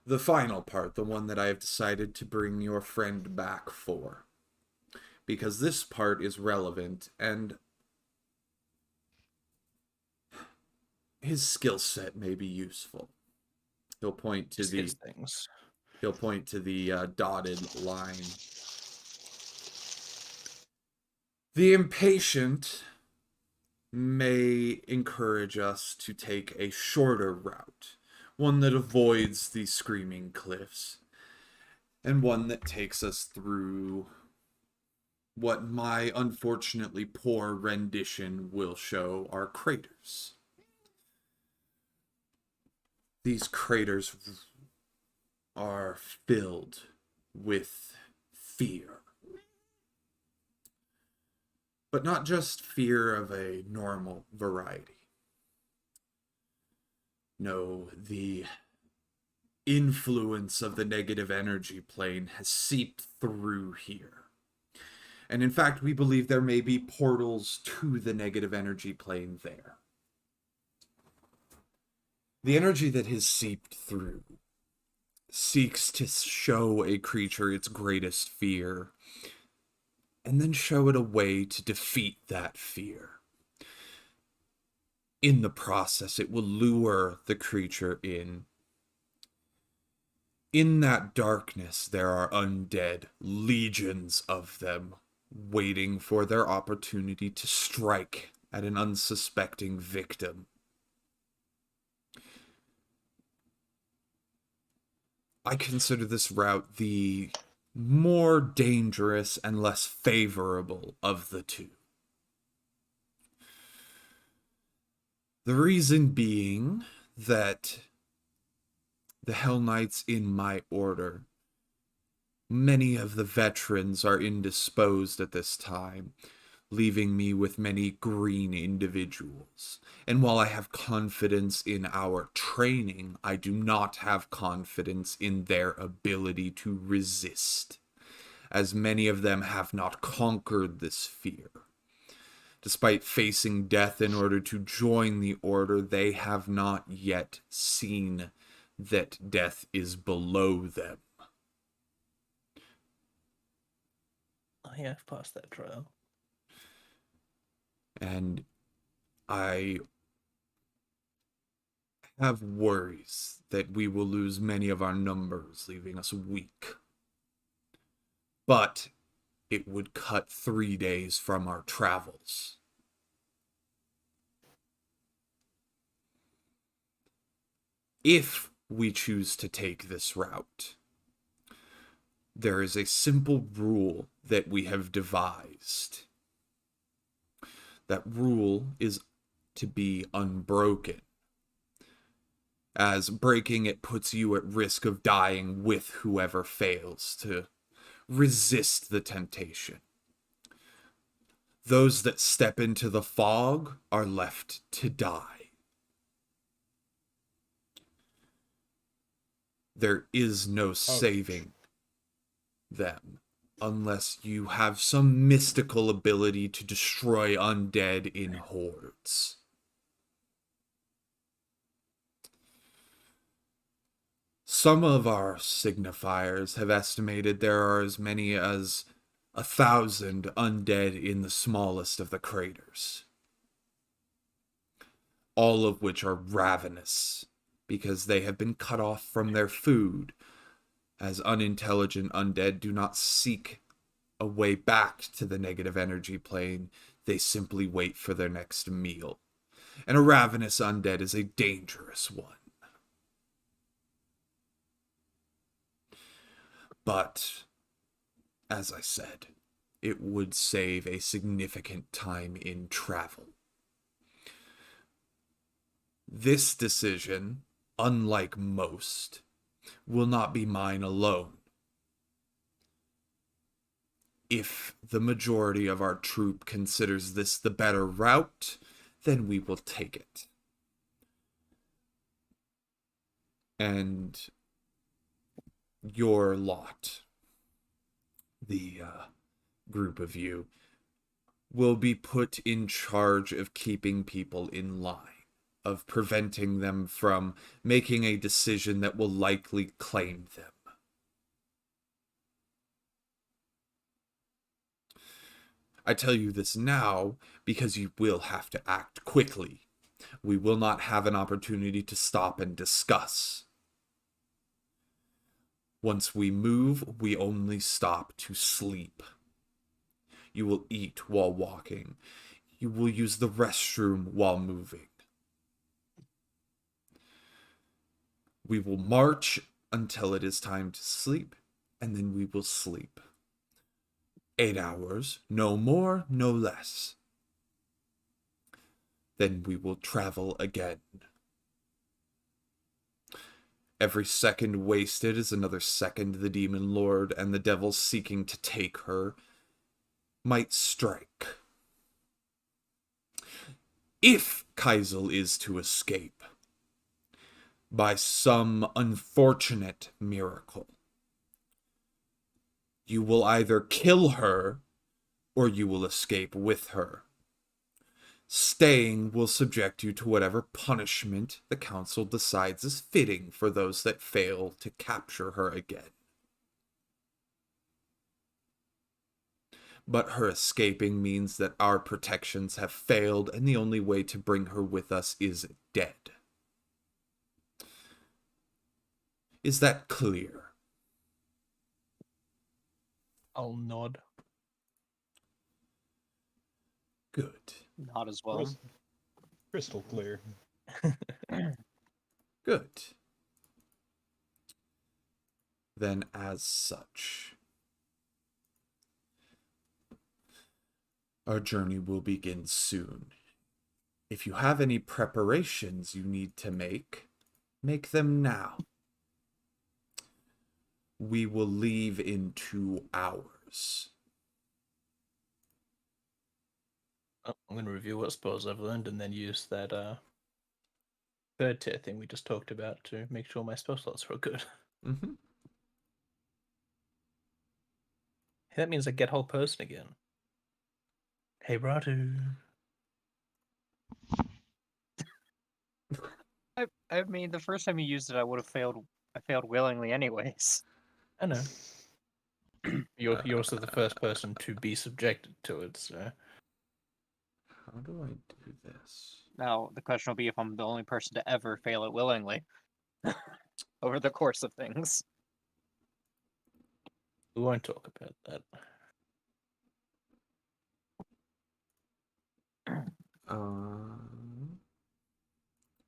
the final part, the one that I have decided to bring your friend back for. Because this part is relevant, and his skill set may be useful. He'll point to Just the his things. he'll point to the dotted line. The impatient may encourage us to take a shorter route, one that avoids the screaming cliffs, and one that takes us through what my unfortunately poor rendition will show are craters. These craters are filled with fear. But not just fear of a normal variety. No, the influence of the negative energy plane has seeped through here. And in fact, we believe there may be portals to the negative energy plane there. The energy that has seeped through seeks to show a creature its greatest fear, and then show it a way to defeat that fear. In the process, it will lure the creature in. In that darkness, there are undead, legions of them, waiting for their opportunity to strike at an unsuspecting victim. I consider this route the more dangerous and less favorable of the two. The reason being that the Hell Knights in my order, many of the veterans are indisposed at this time, leaving me with many green individuals. And while I have confidence in our training, I do not have confidence in their ability to resist, as many of them have not conquered this fear. Despite facing death in order to join the order, they have not yet seen that death is below them. I have passed that trial. And I have worries that we will lose many of our numbers, leaving us weak. But it would cut 3 days from our travels. If we choose to take this route, there is a simple rule that we have devised. That rule is to be unbroken, as breaking it puts you at risk of dying with whoever fails to resist the temptation. Those that step into the fog are left to die. There is no saving them unless you have some mystical ability to destroy undead in hordes. Some of our signifiers have estimated there are as many as 1,000 undead in the smallest of the craters, all of which are ravenous because they have been cut off from their food, as unintelligent undead do not seek a way back to the negative energy plane. They simply wait for their next meal. And a ravenous undead is a dangerous one. But, as I said, it would save a significant time in travel. This decision, unlike most, will not be mine alone. If the majority of our troop considers this the better route, then we will take it. And your lot, the group of you, will be put in charge of keeping people in line, of preventing them from making a decision that will likely claim them. I tell you this now because you will have to act quickly. We will not have an opportunity to stop and discuss. Once we move, we only stop to sleep. You will eat while walking. You will use the restroom while moving. We will march until it is time to sleep, and then we will sleep. 8 hours, no more, no less. Then we will travel again. Every second wasted is another second the demon lord and the devils seeking to take her might strike. If Kaisel is to escape, by some unfortunate miracle, you will either kill her or you will escape with her. Staying will subject you to whatever punishment the council decides is fitting for those that fail to capture her again. But her escaping means that our protections have failed, and the only way to bring her with us is dead. Is that clear? I'll nod. Good. Not as well. Crystal clear. Good. Then as such, our journey will begin soon. If you have any preparations you need to make them now. We will leave in 2 hours. I'm going to review what spells I've learned and then use that third tier thing we just talked about to make sure my spell slots are good. Mm-hmm. That means I get whole person again. Hey, Ratu. I mean, the first time you used it, I would have failed. I failed willingly, anyways. I know. You're also the first person to be subjected to it, so. How do I do this? Now the question will be if I'm the only person to ever fail it willingly over the course of things. We won't talk about that.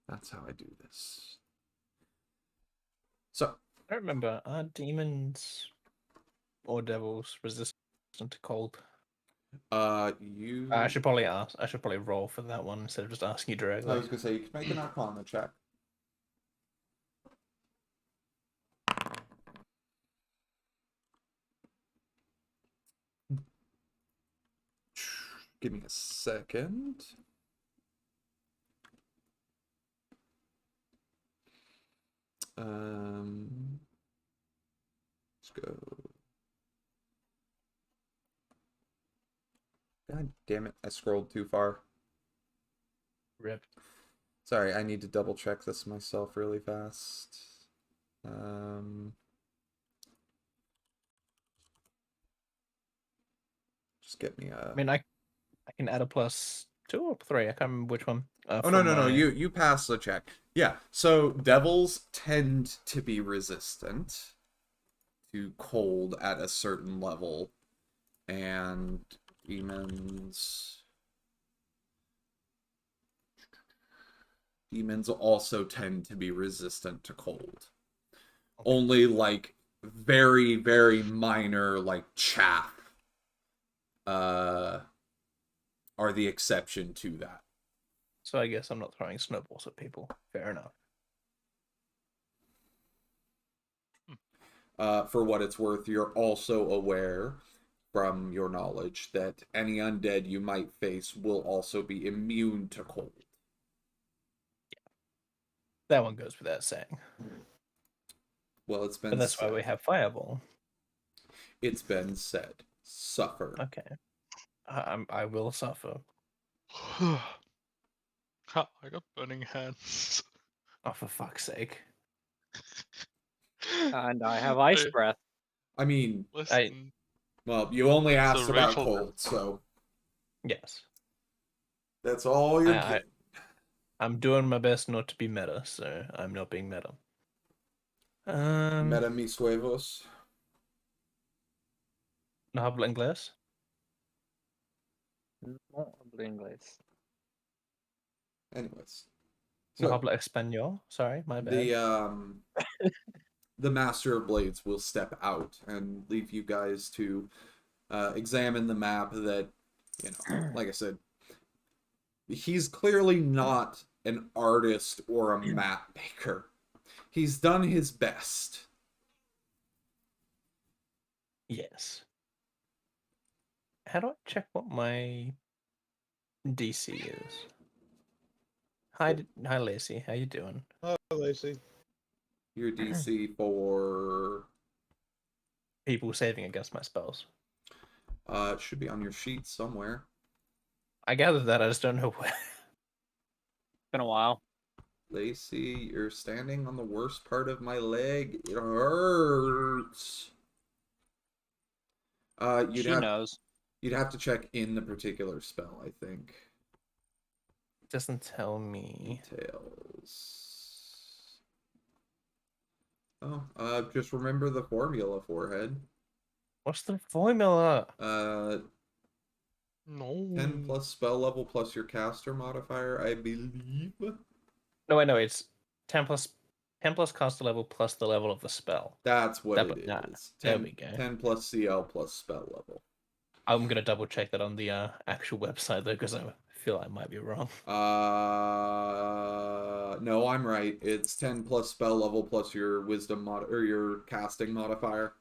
That's how I do this. So, I don't remember, are demons or devils resistant to cold? you... I should probably ask. I should probably roll for that one instead of just asking you directly. I was going to say, you can make an Arcana check. Give me a second. Let's go. God damn it, I scrolled too far. Rip. Sorry, I need to double check this myself really fast. Just get me a... I mean, I can add a +2 or 3. I can't remember which one. Oh, no. You pass the check. Yeah, so devils tend to be resistant to cold at a certain level, and demons also tend to be resistant to cold. Okay. Only like very, very minor like chaff are the exception to that. So I guess I'm not throwing snowballs at people. Fair enough. For what it's worth, you're also aware from your knowledge that any undead you might face will also be immune to cold. That one goes without saying. Well, it's been But that's why we said. have Fireball. It's been said. Suffer. Okay. I will suffer. Ha, I got burning hands. Oh, for fuck's sake. And I have ice Hey, breath. I mean, listen, well, you only It's a asked about racial- cold, so Yes. that's all you're I- getting. I'm doing my best not to be meta, so I'm not being meta. Meta mis huevos. No hablo inglés? No hablo inglés. Anyways. No So, hablo español? Sorry, my bad. the Master of Blades will step out and leave you guys to examine the map that, like I said, he's clearly not an artist or a map maker. He's done his best. Yes. How do I check what my DC is? Hi, Lacey. How you doing? Oh, Lacey. Your DC for People saving against my spells. it should be on your sheet somewhere. I gathered that. I just don't know where. Been a while. Lacey, you're standing on the worst part of my leg. It hurts. She knows. You'd have to check in the particular spell, I think. It doesn't tell me. Details. Oh, just remember the formula, forehead. What's the formula? 10 plus spell level plus your caster modifier, I believe. No, wait, no, it's 10 plus caster level plus the level of the spell. That's what it is. Nah, 10, there we go. 10 plus CL plus spell level. I'm gonna double check that on the actual website though, because I feel I might be wrong. No, I'm right. It's 10 plus spell level plus your wisdom mod or your casting modifier.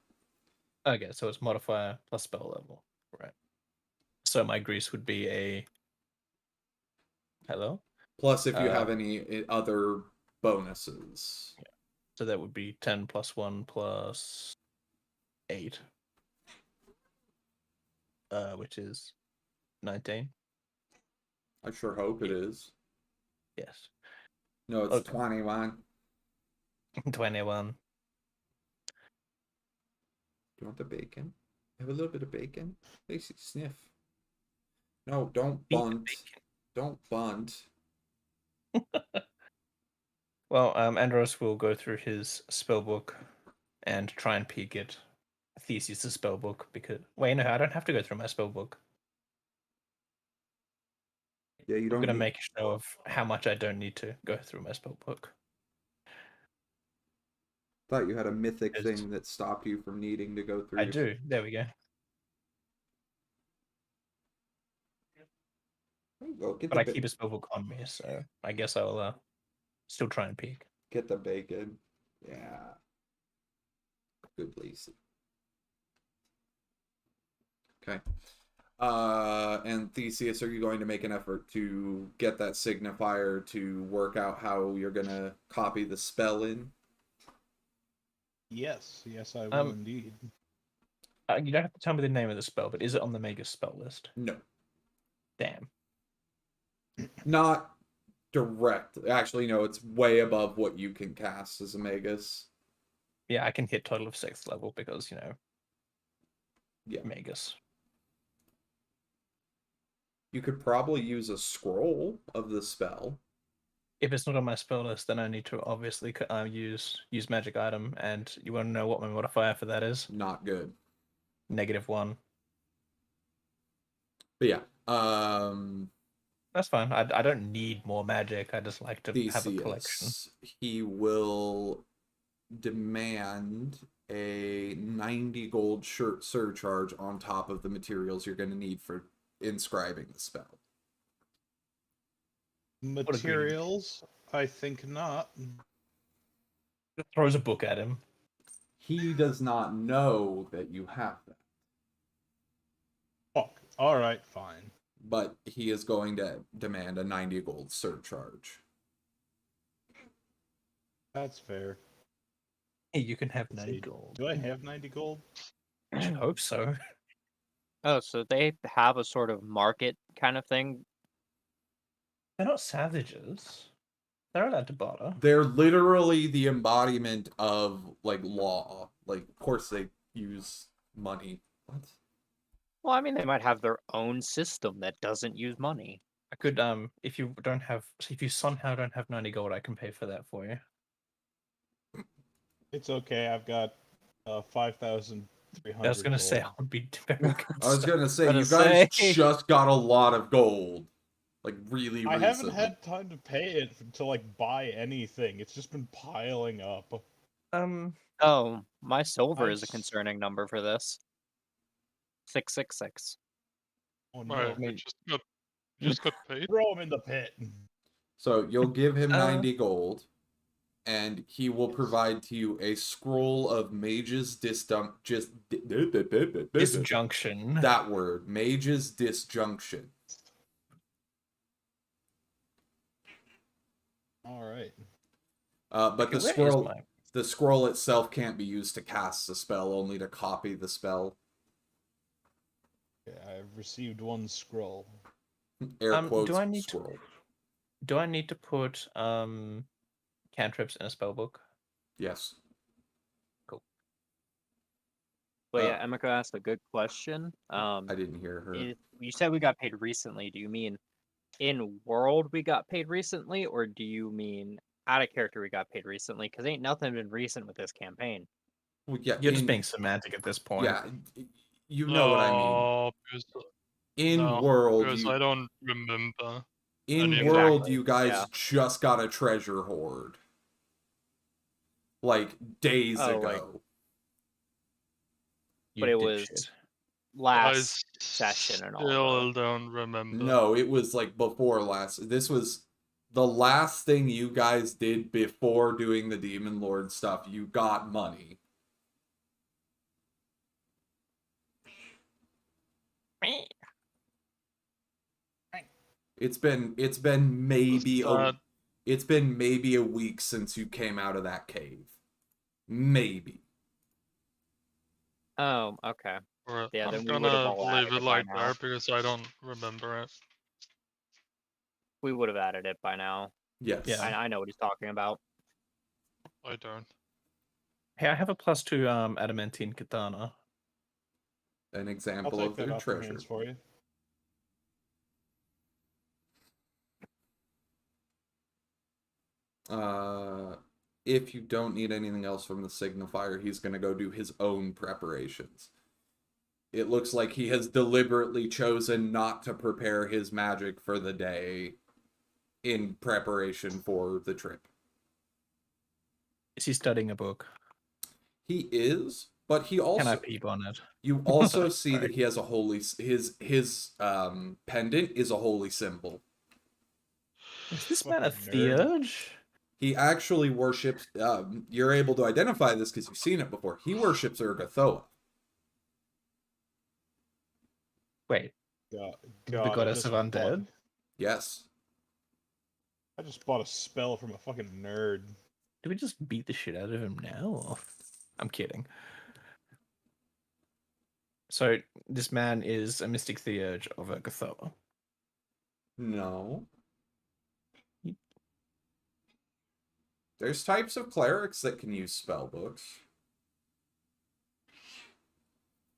Okay, so it's modifier plus spell level, right? So my grease would be a. Hello. Plus, if you have any other bonuses. Yeah. So that would be 10 plus 1 plus 8. Which is 19. I sure hope it is. Yes. No, it's Okay. 21. 21. Do you want the bacon? Have a little bit of bacon? Lacey, sniff. No, don't Eat the bunt. Don't bunt. Well, Andros will go through his spellbook and try and peek at Theseus' spellbook because wait, no, I don't have to go through my spellbook. Yeah, you I'm don't gonna need... make a show of how much I don't need to go through my spellbook. Thought you had a mythic Yes. thing that stopped you from needing to go through. I do. There we go. There you go. Get But the I keep a spellbook on me, so I guess I'll still try and peek. Get the bacon. Yeah. Good, Lacey. Okay. And Theseus, are you going to make an effort to get that signifier to work out how you're gonna copy the spell in? Yes, I will indeed. You don't have to tell me the name of the spell, but is it on the Magus spell list? No. Damn. Not direct. Actually, no, it's way above what you can cast as a Magus. Yeah, I can hit total of 6th level because, Yeah. Magus. You could probably use a scroll of the spell. If it's not on my spell list, then I need to obviously use magic item, and you want to know what my modifier for that is? Not good. -1. But yeah, That's fine. I don't need more magic. I just like to have a collection. Theseus, he will demand a 90 gold shirt surcharge on top of the materials you're going to need for inscribing the spell. Materials? I think not. Throws a book at him. He does not know that you have that, Fuck. Alright, fine. but he is going to demand a 90 gold surcharge. That's fair. Hey, you can have Let's 90 see, gold. Do I have 90 gold? I should hope so. Oh, so they have a sort of market kind of thing. They're not savages. They're allowed to barter. They're literally the embodiment of like law. Like, of course, they use money. What? Well, I mean, they might have their own system that doesn't use money. I could if you somehow don't have 90 gold, I can pay for that for you. It's okay, I've got 5,300 I was gonna say I gold. would be very I was gonna say, Gonna you guys say. just got a lot of gold. Like, really I recently. haven't had time to pay it to, like, buy anything. It's just been piling up. Oh, my silver is a I've- concerning number for this. 666. Oh no. Right, I mean- just got paid. Throw him in the pit. So you'll give him Uh, 90 gold, and he will provide to you a scroll of Mage's disjunction. That word, Mage's Disjunction. Alright. But Okay, the where is scroll, my- the scroll itself can't be used to cast the spell, only to copy the spell. Yeah, I've received one scroll. Air do quotes I need to- scroll. Do I need to put cantrips in a spell book? Yes. But Uh, yeah, Emiko asked a good question. I didn't hear her. You said we got paid recently. Do you mean in world we got paid recently, or do you mean out of character we got paid recently? Because ain't nothing been recent with this campaign. Well, yeah, You're just being semantic at this point. Yeah, you know what I mean. No, because, In no, world, because you, I don't remember. in Exactly, world, you guys yeah. just got a treasure hoard. Like days Oh, ago. like- You But it dipshit. was I last session and all. still don't remember. No, it was like before last. This was the last thing you guys did before doing the Demon Lord stuff. You got money. It's been maybe That- it's been maybe a week since you came out of that cave. Maybe. Oh, okay. Or Yeah, I'm then we would've gonna all leave added it it by like now. that because I don't remember it. We would have added it by now. Yes. Yeah. I know what he's talking about. I don't. Hey, I have a +2 adamantine katana. An I'll example take of that their off your treasure. hands for you. If you don't need anything else from the signifier, he's going to go do his own preparations. It looks like he has deliberately chosen not to prepare his magic for the day in preparation for the trip. Is he studying a book? He is, but he also Can I peep on it? you also see Sorry. that he has a holy his pendant is a holy symbol. Is this man a Fucking nerd. theurge? He actually worships. You're able to identify this because you've seen it before. He worships Urgathoa. Wait, God, the I goddess just of bought- undead? Yes. I just bought a spell from a fucking nerd. Do we just beat the shit out of him now? Or... I'm kidding. So this man is a mystic theurge of Urgathoa. No. He- There's types of clerics that can use spell books.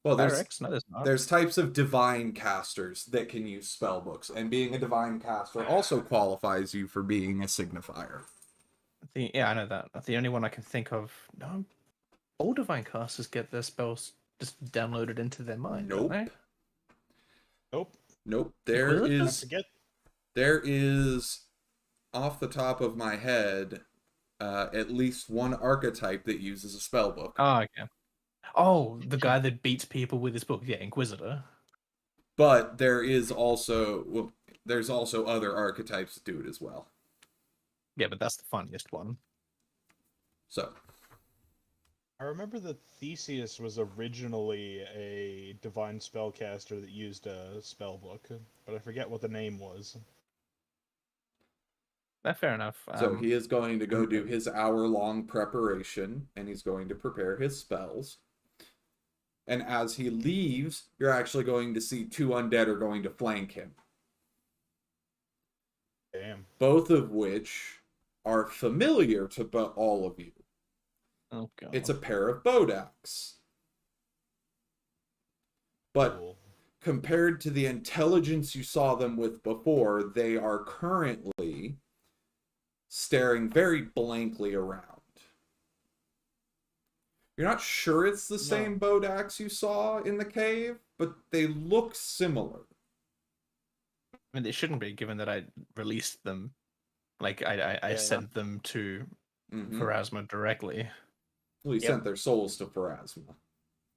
Well, Clerics? No, there's not. there's types of divine casters that can use spell books, and being a divine caster also qualifies you for being a signifier. Yeah, I know that. The only one I can think of. No, all divine casters get their spells just downloaded into their mind. Nope. Don't they? Nope. Nope. There What? I is forget. there is off the top of my head at least one archetype that uses a spell book. Oh, okay. Oh, the guy that beats people with his book. Yeah, Inquisitor. But there is also, well, there's also other archetypes that do it as well. Yeah, but that's the funniest one. So, I remember that Theseus was originally a divine spellcaster that used a spell book, but I forget what the name was. Fair enough. so he is going to go do his hour-long preparation, and he's going to prepare his spells. And as he leaves, you're actually going to see 2 undead are going to flank him. Damn. Both of which are familiar to all of you. Oh god. It's a pair of Bodaks. But Cool. compared to the intelligence you saw them with before, they are currently staring very blankly around. You're not sure it's the same Bodaks you saw in the cave, but they look similar. I mean, they shouldn't be, given that I released them. Like, I sent them to Pharasma directly. Well, he sent their souls to Pharasma.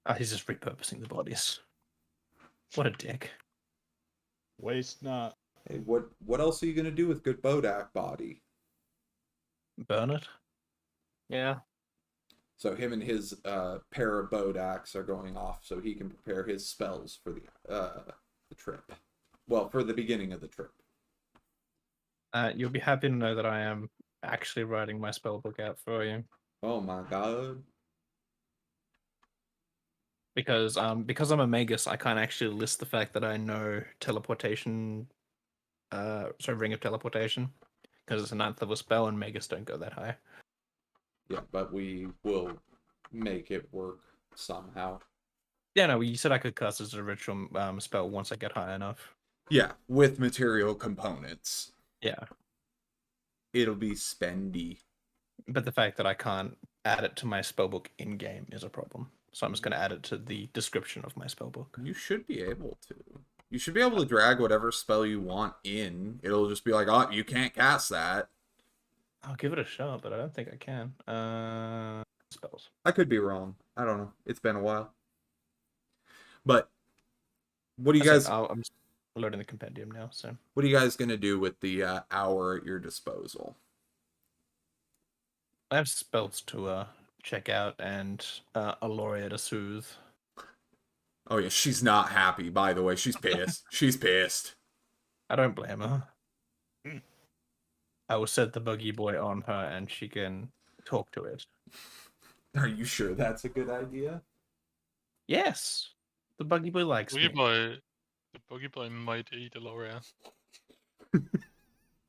Oh, he's just repurposing the bodies. What a dick. Waste not. Hey, what else are you going to do with good Bodak body? Burn it? Yeah. So him and his pair of Bodaks are going off so he can prepare his spells for the trip. Well, for the beginning of the trip. You'll be happy to know that I am actually writing my spellbook out for you. Oh my god. Because I'm a magus, I can't actually list the fact that I know teleportation, Ring of Teleportation, because it's a 9th level spell and magus don't go that high. Yeah, but we will make it work somehow. Yeah, no, you said I could cast as a ritual spell once I get high enough. Yeah, with material components. Yeah. It'll be spendy. But the fact that I can't add it to my spellbook in-game is a problem. So I'm just going to add it to the description of my spellbook. You should be able to. You should be able to drag whatever spell you want in. It'll just be like, oh, you can't cast that. I'll give it a shot, but I don't think I can. Spells. I could be wrong. I don't know. It's been a while. But what do you guys... I'm just loading the compendium now, so... What are you guys going to do with the hour at your disposal? I have spells to check out and Aloria to soothe. Oh yeah, she's not happy, by the way. She's pissed. She's pissed. I don't blame her. I will set the buggy boy on her and she can talk to it. Are you sure that's a good idea? Yes! The buggy boy likes me. The buggy boy might eat Aloria.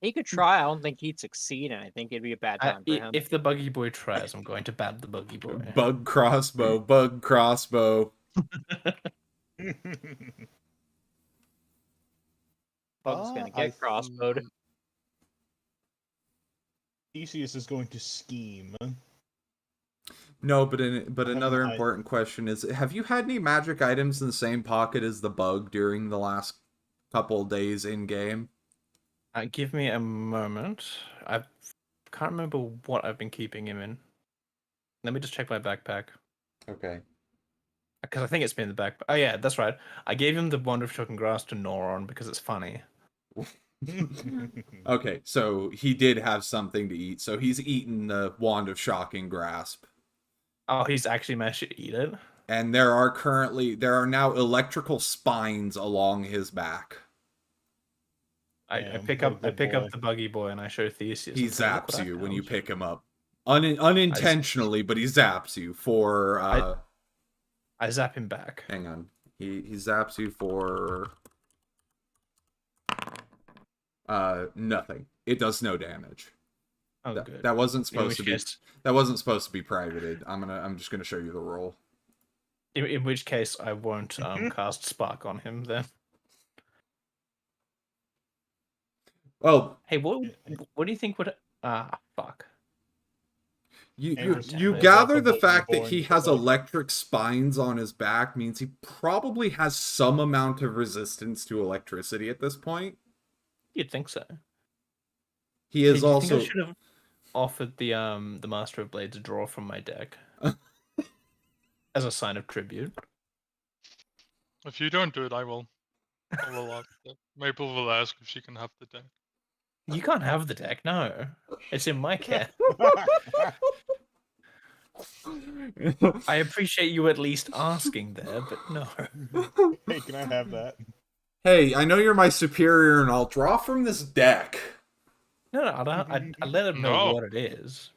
He could try. I don't think he'd succeed, and I think it'd be a bad time for him. If the buggy boy tries, I'm going to bat the buggy boy. Bug crossbow, bug crossbow. Bug's gonna get crossbowed. Theseus is going to scheme. No, but another important question is: have you had any magic items in the same pocket as the bug during the last couple days in game? Give me a moment. I can't remember what I've been keeping him in. Let me just check my backpack. Okay. Because I think it's been in the backpack. Oh yeah, that's right. I gave him the Wand of Shocking Grass to gnaw on because it's funny. Okay, so he did have something to eat. So he's eaten the Wand of Shocking Grasp. Oh, he's actually managed to eat it? And there are now electrical spines along his back. I pick up the buggy boy and I show Theseus. He zaps you when you pick him up. Unintentionally, but he zaps you for I zap him back. Hang on. He zaps you for nothing. It does no damage. Oh, good. That wasn't supposed to be. That wasn't supposed to be privated. I'm just gonna show you the roll. In which case, I won't cast Spark on him then. Well, hey, what do you think would? Fuck. You gather the fact that he has electric spines on his back means he probably has some amount of resistance to electricity at this point. You'd think so. He is also. I should have offered the Master of Blades a draw from my deck as a sign of tribute. If you don't do it, I will. I will ask her. Maple will ask if she can have the deck. You can't have the deck, no. It's in my care. I appreciate you at least asking there, but no. Hey, can I have that? Hey, I know you're my superior, and I'll draw from this deck. No, I let him know No. what it is.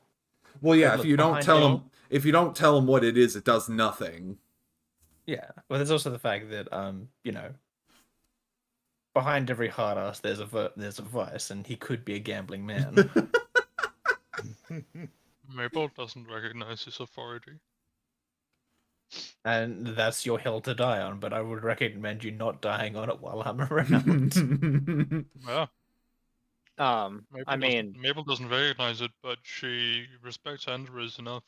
Well, yeah. But If look, you don't behind tell it- him, what it is, it does nothing. Yeah. Well, there's also the fact that behind every hard ass there's a vice, and he could be a gambling man. Maple doesn't recognize his authority. And that's your hill to die on, but I would recommend you not dying on it while I'm around. Yeah. I mean, Maple doesn't recognize it, but she respects Andrews enough.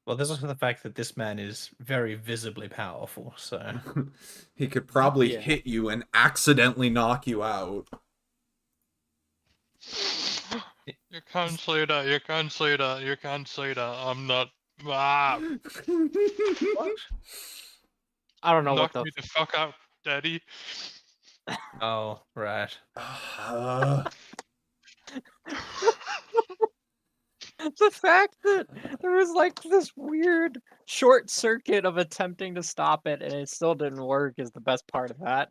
Well, there's also the fact that this man is very visibly powerful, so He could probably Yeah. hit you and accidentally knock you out. You can't say that. You can't say that. You can't say that. I'm not. Ah, what? I don't know what knock the me the fuck out, Daddy. Oh, right. the fact that there was like this weird short circuit of attempting to stop it and it still didn't work is the best part of that.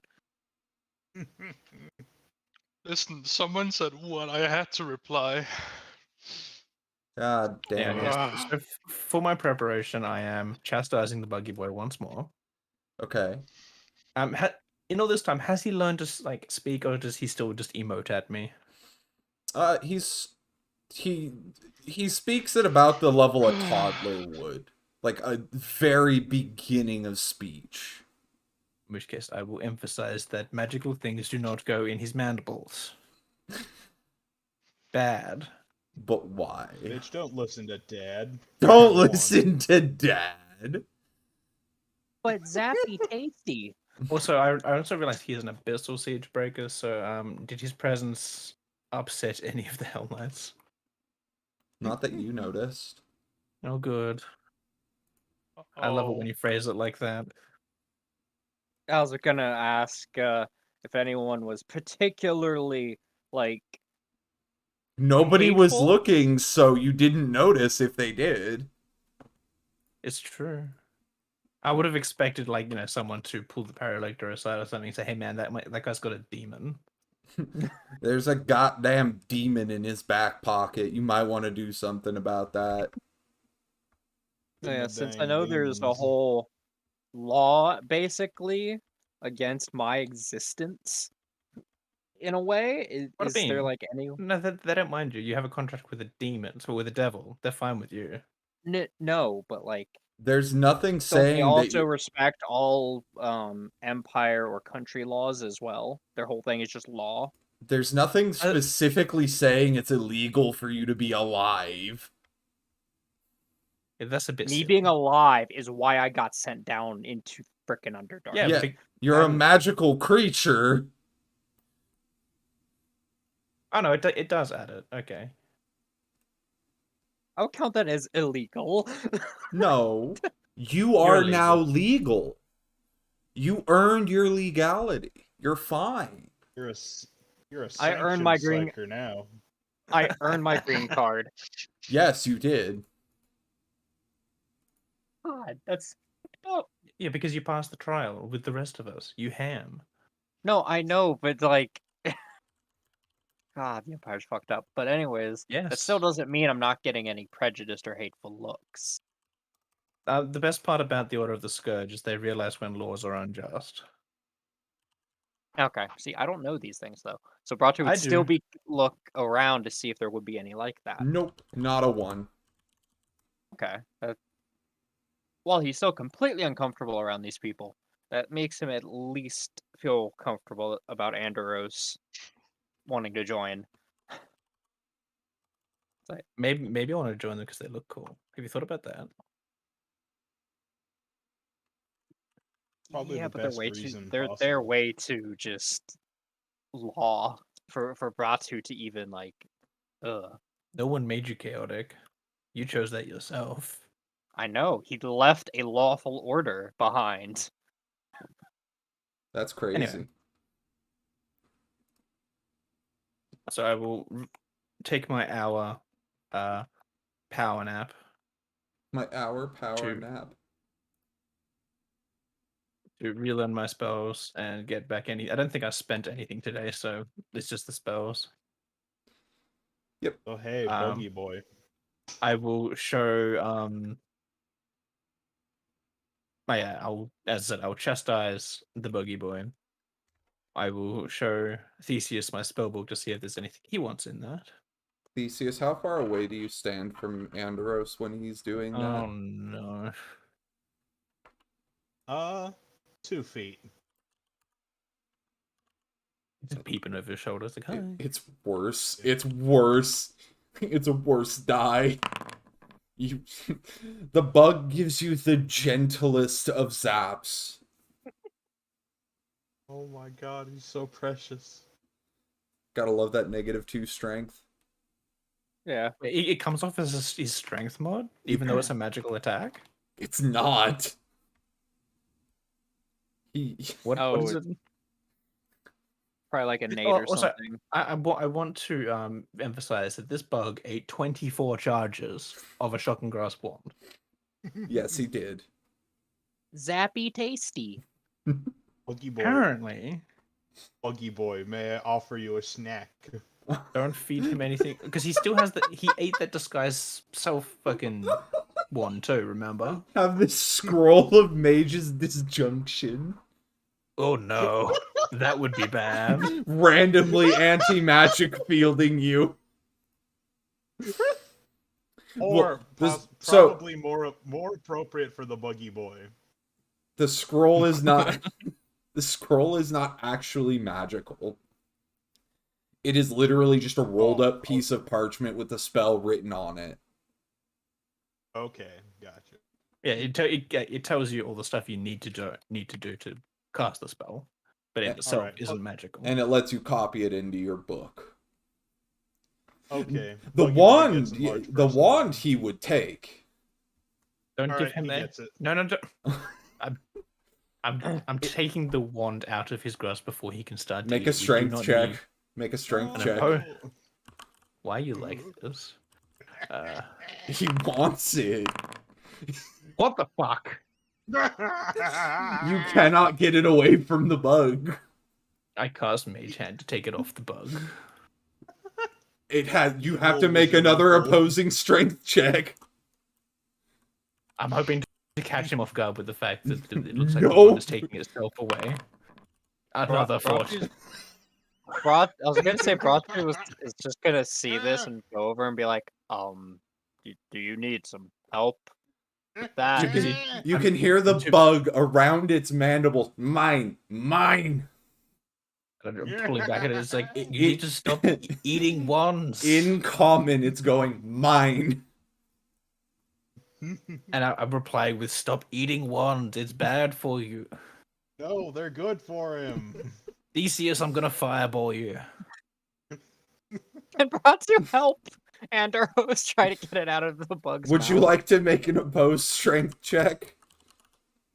Listen, someone said what? I had to reply. God damn Yeah, it. yes. So for my preparation, I am chastising the buggy boy once more. Okay. In all this time, has he learned to like speak, or does he still just emote at me? He speaks at about the level a toddler would. Like a very beginning of speech. In which case, I will emphasize that magical things do not go in his mandibles. Bad. But why? Bitch, don't listen to Dad. Don't Go on. listen to Dad. But zappy tasty. Also, I also realized he's an abyssal siege breaker. So, did his presence upset any of the Hell Knights? Not that you noticed. Oh, good. I love it when you phrase it like that. I was gonna ask if anyone was particularly like Nobody was hateful? looking, so you didn't notice if they did. It's true. I would have expected, like, someone to pull the Paralector aside or something and say, "Hey, man, that guy's got a demon." There's a goddamn demon in his back pocket. You might want to do something about that. Yeah, The since I dang know there's a demons. whole law basically against my existence in a way, What do you is there mean? like any No, they don't mind you. You have a contract with a demon, so with a devil. They're fine with you. no, but like There's nothing don't they saying that also respect all empire or country laws as well? Their whole thing is just law. there's nothing specifically saying it's illegal for you to be alive. Yeah, that's a bit Me silly. being alive is why I got sent down into frickin' Underdark. Yeah, Yeah, but you're a magical creature. oh no, it does add it. Okay. I would count that as illegal. No, you are now legal. You earned your legality. You're fine. You're a I earned my green- psycher now. I earned my green card. Yes, you did. God, that's oh Yeah, because you passed the trial with the rest of us. You ham. no, I know, but like God, the Empire's fucked up. But anyways, that Yes. still doesn't mean I'm not getting any prejudiced or hateful looks. The best part about the Order of the Scourge is they realize when laws are unjust. Okay, see, I don't know these things though. So Bratu I would still do. be look around to see if there would be any like that. Nope, not a one. Okay. Well, he's still completely uncomfortable around these people. That makes him at least feel comfortable about Andros wanting to join. Maybe I want to join them because they look cool. Have you thought about that? Probably yeah, the but they're best way too reason they're possible. way too just law for Bratu to even like No one made you chaotic. You chose that yourself. I know, he left a lawful order behind. That's crazy. Anyway. So I will take my hour power nap My hour power to nap. relearn my spells and get back any. I don't think I spent anything today, so it's just the spells. Oh hey, Um, buggy boy. I will show I'll, as I said, I'll chastise the buggy boy. I will show Theseus my spellbook to see if there's anything he wants in that. Theseus, how far away do you stand from Andros when he's doing that? Oh no. 2 feet. He's peeping over his shoulders like, hi. It's worse. It's worse. It's a worse die. You, the bug gives you the gentlest of zaps. Oh my god, he's so precious. Gotta love that -2 strength. Yeah. It comes off as his strength mod, even though it's a magical attack. It's not. What Oh, is it? Probably like a nade Oh, or also, something. I want to emphasize that this bug ate 24 charges of a shocking grasp wand. Yes, he did. Zappy tasty. Buggy boy. Apparently, Buggy boy, may I offer you a snack? don't feed him anything because he still has he ate that disguise self fucking wand too. Remember? Have this scroll of mage's disjunction. Oh no, that would be bad. Randomly anti-magic fielding you. Or this- so- probably more appropriate for the buggy boy. The scroll is not the scroll is not actually magical. It is literally just a rolled up piece of parchment with a spell written on it. Okay, gotcha. Yeah, it tells you all the stuff you need to do to cast the spell, but it itself Alright. isn't magical. And it lets you copy it into your book. Okay. The Buggy boy wand, gets enlarged the person. wand he would take. Don't give Alright, him he that. gets it. No, don't. I'm taking the wand out of his grasp before he can start. Make dealing. a We do strength not check. need- Make a strength Oh, check. Oh. Why are you like this? He wants it. What the fuck? You cannot get it away from the bug. I cast Mage Hand to take it off the bug. It has. You The have to roll make was another illegal. opposing strength check. I'm hoping to catch him off guard with the fact that it looks like No. the wand is taking itself away. Another Broth- 40. I was gonna say Brothby is just gonna see this and go over and be like, do you need some help with that? You can hear the bug around its mandibles. Mine. I'm pulling back at it. It's like, you need to stop eating wands. In common, it's going mine. And I'm replying with, stop eating wands. It's bad for you. No, they're good for him. Theseus, I'm gonna fireball you. And brought to help. And our host try to get it out of the bug's Would you mouth. like to make an opposed strength check?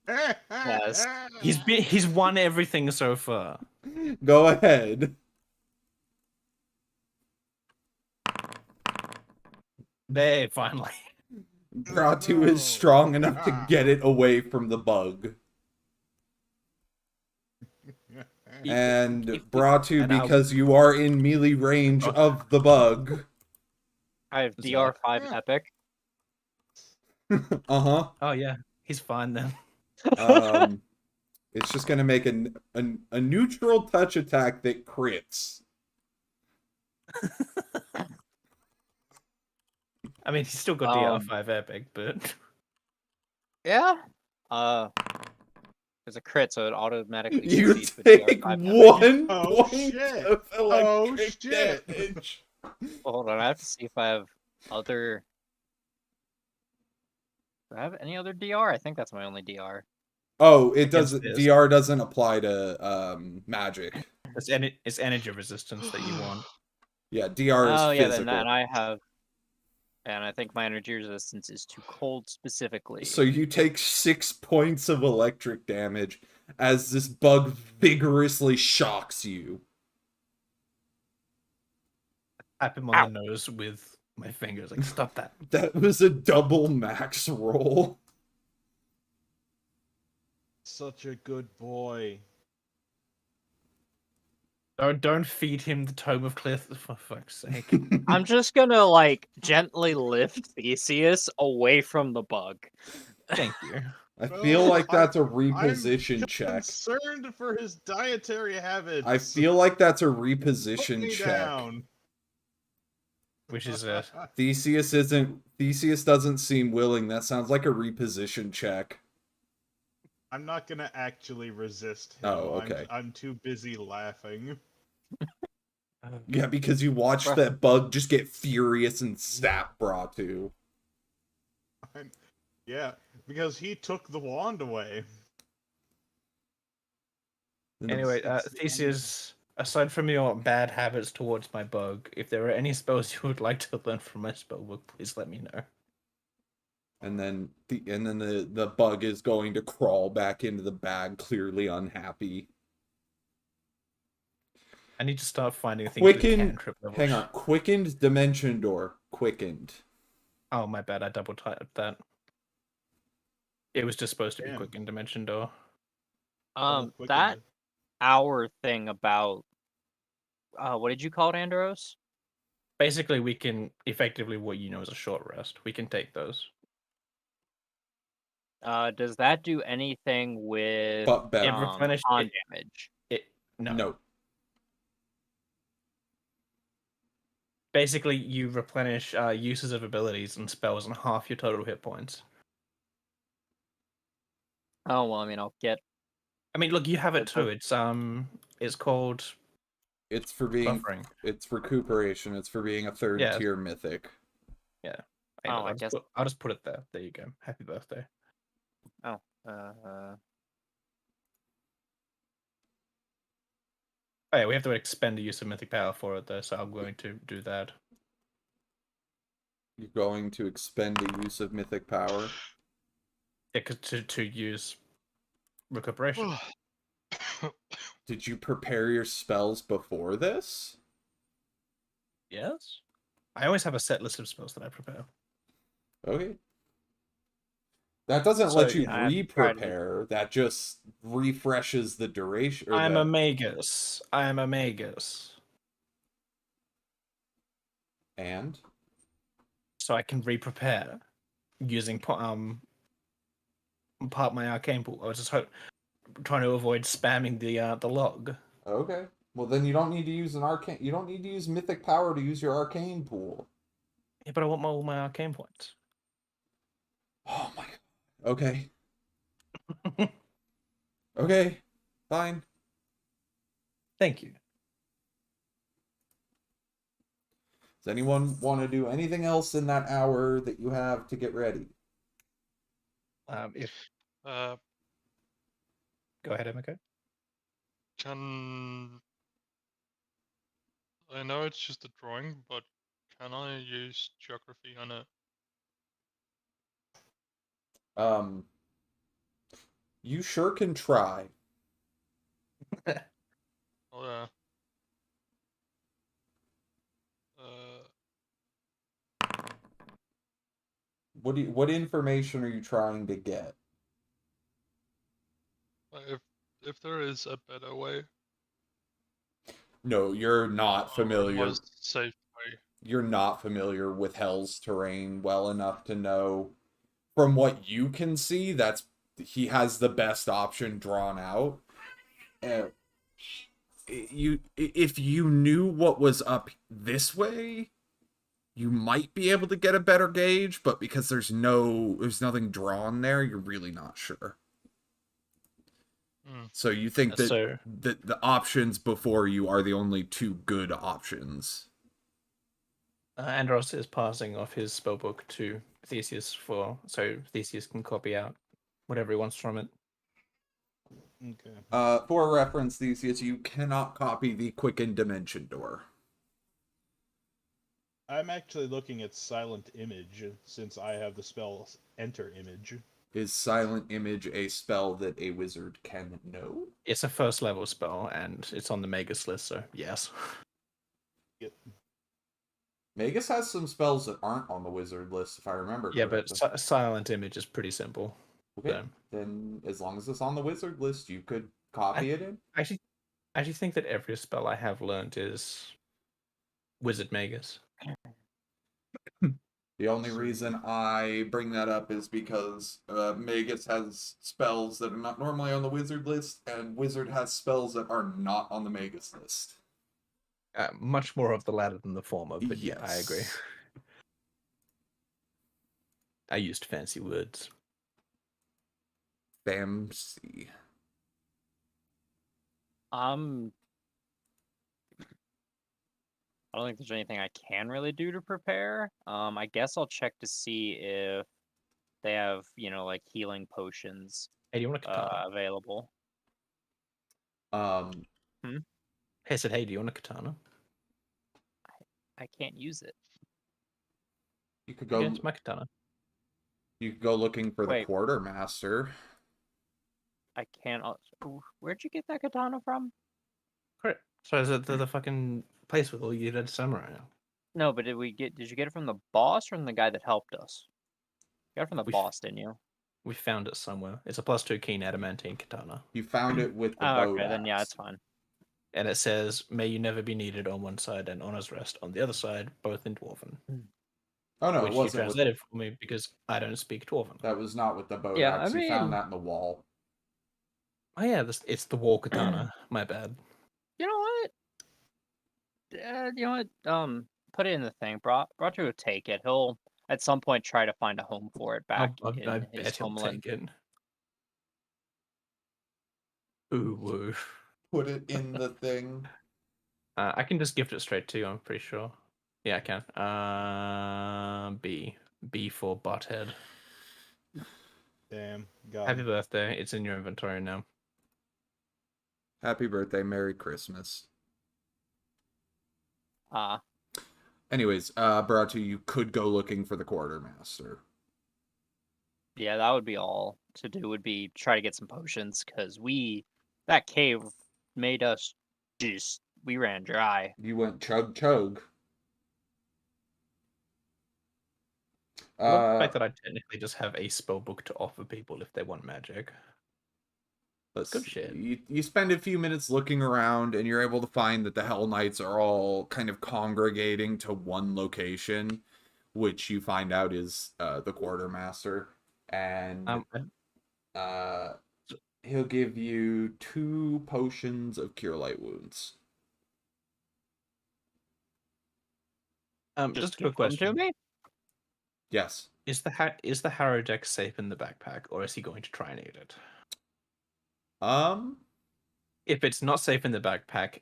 Yes. He's won everything so far. Go ahead. There, finally. Gratu is strong enough to get it away from the bug. And Bratu, and I'll- because you are in melee range of the bug. I have DR5 Epic. Uh-huh. Oh yeah, he's fine then. It's just gonna make a neutral touch attack that crits. I mean, he's still got DR5 epic, but Yeah. There's a crit, so it automatically You succeeds with take DR5 Epic. 1 Oh, point shit. of Oh, electric shit. damage. Well, hold on, I have to see if I have other. Do I have any other DR? I think that's my only DR. Oh, it doesn't. this. DR doesn't apply to magic. it's energy resistance that you want. Yeah, DR is Oh yeah, physical. then I have, and I think my energy resistance is to cold specifically. So you take 6 points of electric damage. as this bug vigorously shocks you. Tap him on the nose with my fingers. Like, stop that. That was a double max roll. Such a good boy. Don't feed him the Tome of Cliff, for fuck's sake. I'm just gonna, like, gently lift Theseus away from the bug. Thank you. I feel like that's a reposition I'm check. concerned for his dietary habits. I feel like that's a Put reposition me check. down. Which is Theseus doesn't seem willing. That sounds like a reposition check. I'm not gonna actually resist him. Oh, okay. I'm too busy laughing. Yeah, because you watched that bug just get furious and snap Bratu. Yeah, because he took the wand away. Anyway, Theseus, aside from your bad habits towards my bug, if there are any spells you would like to learn from my spellbook, please let me know. And then the bug is going to crawl back into the bag, clearly unhappy. I need to start finding things with Quickened. cantrip levels. Hang on. Quickened dimension door. Quickened. Oh, my bad. I double typed that. It was just supposed to be Damn. quickened dimension door. That hour thing about what did you call it, Andros? Basically, we can effectively what you know as a short rest. We can take those. Does that do anything with But better. on damage? No. No. Basically, you replenish uses of abilities and spells on half your total hit points. Oh well, I mean, I'll get. I mean, look, you have it too. It's called. It's for being. Buffering. It's recuperation. It's for being a third tier mythic. Yeah. I guess I'll just put it there. There you go. Happy birthday. Oh. Oh yeah, we have to expend a use of mythic power for it though, so I'm going to do that. You're going to expend a use of mythic power. Yeah, to use recuperation. Did you prepare your spells before this? Yes. I always have a set list of spells that I prepare. Okay. That doesn't So, let you yeah, re-prepare. That just refreshes the duration. I'm a magus. I'm a magus. And? So I can re-prepare using part my arcane pool. I was just trying to avoid spamming the log. Okay. Well, then you don't need to use an arcane. You don't need to use mythic power to use your arcane pool. Yeah, but I want all my arcane points. Oh my god. Okay. Okay. Fine. Thank you. Does anyone want to do anything else in that hour that you have to get ready? If Uh, go ahead, Emiko. I know it's just a drawing, but can I use geography on it? You sure can try. Oh yeah. What information are you trying to get? If there is a better way. No, you're not familiar. Most safe way. You're not familiar with Hell's terrain well enough to know. From what you can see, he has the best option drawn out. If you knew what was up this way, you might be able to get a better gauge, but because there's nothing drawn there, you're really not sure. So you think that the options before you are the only two good options. Andros is passing off his spellbook to Theseus so Theseus can copy out whatever he wants from it. Okay. For reference, Theseus, you cannot copy the Quickened Dimension door. I'm actually looking at Silent Image, since I have the spell Enter Image. Is Silent Image a spell that a wizard can know? It's a first level spell, and it's on the Magus list, so yes. Magus has some spells that aren't on the wizard list, if I remember Yeah, but correctly. Silent Image is pretty simple. Okay, So. then as long as it's on the wizard list, you could copy it in. I actually think that every spell I have learned is Wizard Magus. The only reason I bring that up is because Magus has spells that are not normally on the wizard list, and Wizard has spells that are not on the Magus list. Much more of the latter than the former, but yes. yeah, I agree. I used fancy words. Fancy. I don't think there's anything I can really do to prepare. I guess I'll check to see if they have, like healing potions Hey, do you want a katana? available. Hey, I said, hey, do you want a katana? I can't use it. You could go. Yeah, it's my katana. You could go looking for the Wait. quartermaster. I can't. Where'd you get that katana from? Correct. So is it the fucking place with all you dead samurai? No, but did you get it from the boss or from the guy that helped us? You got it from the We boss, didn't you? We found it somewhere. It's a +2 keen adamantine katana. You found it with the Oh, boat okay, then yeah, axe. it's fine. And it says, may you never be needed on one side and honor's rest on the other side, both in Dwarven. Oh no, which it you wasn't. translated for me because I don't speak Dwarven. That was not with the boat Yeah, axe. I You found mean- that in the wall. Oh yeah, it's the war katana. My bad. You know what? Put it in the thing. Brought to take it. He'll at some point try to find a home for it back I in his bet he'll homeland. take it. Ooh, woo. Put it in the thing. I can just gift it straight to you, I'm pretty sure. Yeah, I can. B for butthead. Damn. Got Happy him. birthday. It's in your inventory now. Happy birthday, Merry Christmas. Anyways, Baratu, you could go looking for the quartermaster. Yeah, that would be all to do. Would be try to get some potions because that cave made us we ran dry. You went chug chug. I love the fact that I technically just have a spell book to offer people if they want magic. Good shit. You spend a few minutes looking around, and you're able to find that the Hell Knights are all kind of congregating to one location, which you find out is the quartermaster, and he'll give you 2 potions of Cure Light Wounds. Just a quick give them question. to me. Yes. Is the Harrow deck safe in the backpack, or is he going to try and eat it? If it's not safe in the backpack,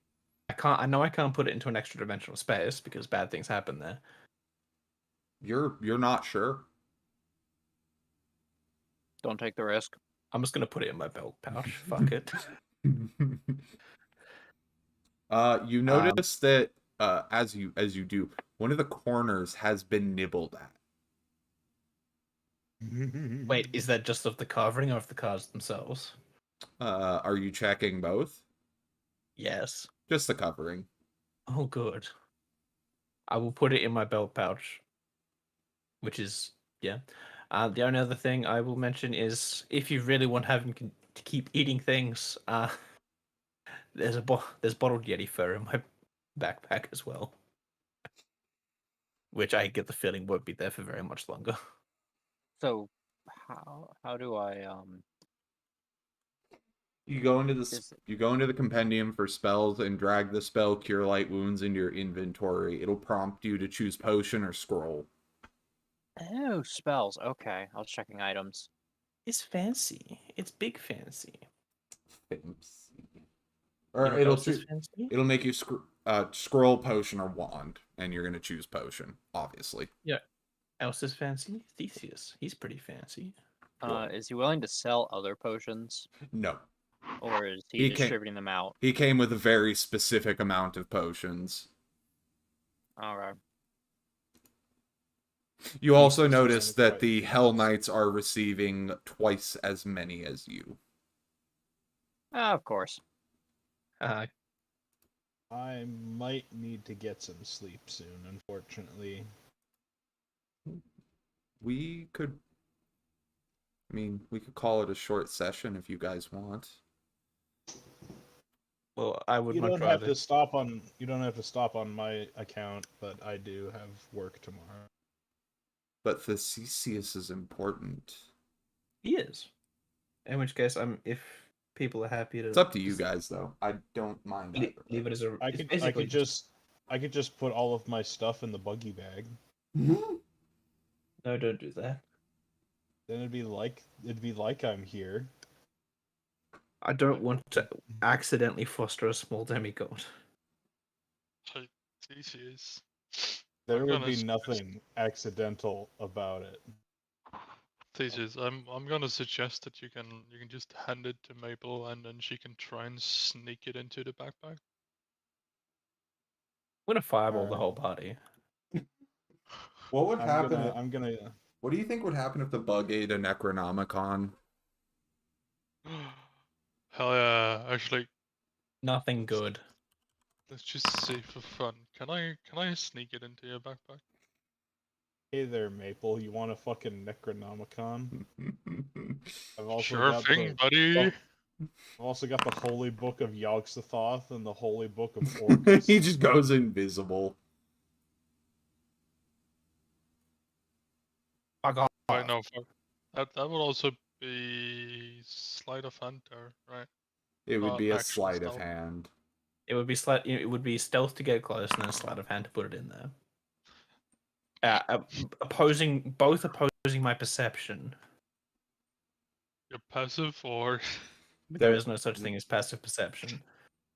I know I can't put it into an extra dimensional space because bad things happen there. You're not sure. Don't take the risk. I'm just gonna put it in my belt pouch. Fuck it. You notice that as you do, one of the corners has been nibbled at. Wait, is that just of the covering or of the cards themselves? Are you checking both? Yes. Just the covering. Oh, good. I will put it in my belt pouch. Which is, yeah. The only other thing I will mention is if you really want having to keep eating things, there's bottled Yeti fur in my backpack as well. Which I get the feeling won't be there for very much longer. So, how do I You go into the compendium for spells and drag the spell Cure Light Wounds into your inventory. It'll prompt you to choose potion or scroll. Oh, spells. Okay, I was checking items. It's fancy. It's big fancy. Fancy. You Or know what else is fancy? it'll make you scroll potion or wand, and you're gonna choose potion, obviously. Yeah. Else is fancy? Theseus. He's pretty fancy. Is he willing to sell other potions, No. or is He he can't- distributing them out? He came with a very specific amount of potions. All right. You also Thesis notice isn't that quite the the Hell best. Knights are receiving twice as many as you. Of course. Uh, I might need to get some sleep soon, unfortunately. We could, I mean, we could call it a short session if you guys want. well, I would You much don't have rather. to stop on my account, but I do have work tomorrow. But Theseus is important. He is. In which case, if people are happy to. It's up to you guys, though. I don't mind either. Leave it as a. I it's could basically I could just put all of my stuff in the buggy bag. No, don't do that. Then it'd be like I'm here. I don't want to accidentally foster a small demigod. Hey, Theseus. There I'm would gonna be suggest- nothing accidental about it. Theseus, I'm gonna suggest that you can just hand it to Maple and then she can try and sneak it into the backpack. I'm gonna fireball the Alright. whole party. What would happen? I'm gonna. What do you think would happen if the bug ate a Necronomicon? Hell yeah! Actually, Nothing good. let's just see for fun. Can I sneak it into your backpack? Hey there, Maple. You want a fucking Necronomicon? I've also Sure got thing, buddy. I've also got the Holy Book of Yogg-Sothoth and the Holy Book of Orcus. He just goes invisible. Fuck off. Wait, no, fuck. That would also be sleight of hand there, right? It would Not be a actual sleight of stealth. hand. It would be It would be stealth to get close, and then a sleight of hand to put it in there. Both opposing my perception. You're passive or There is no such thing as passive perception.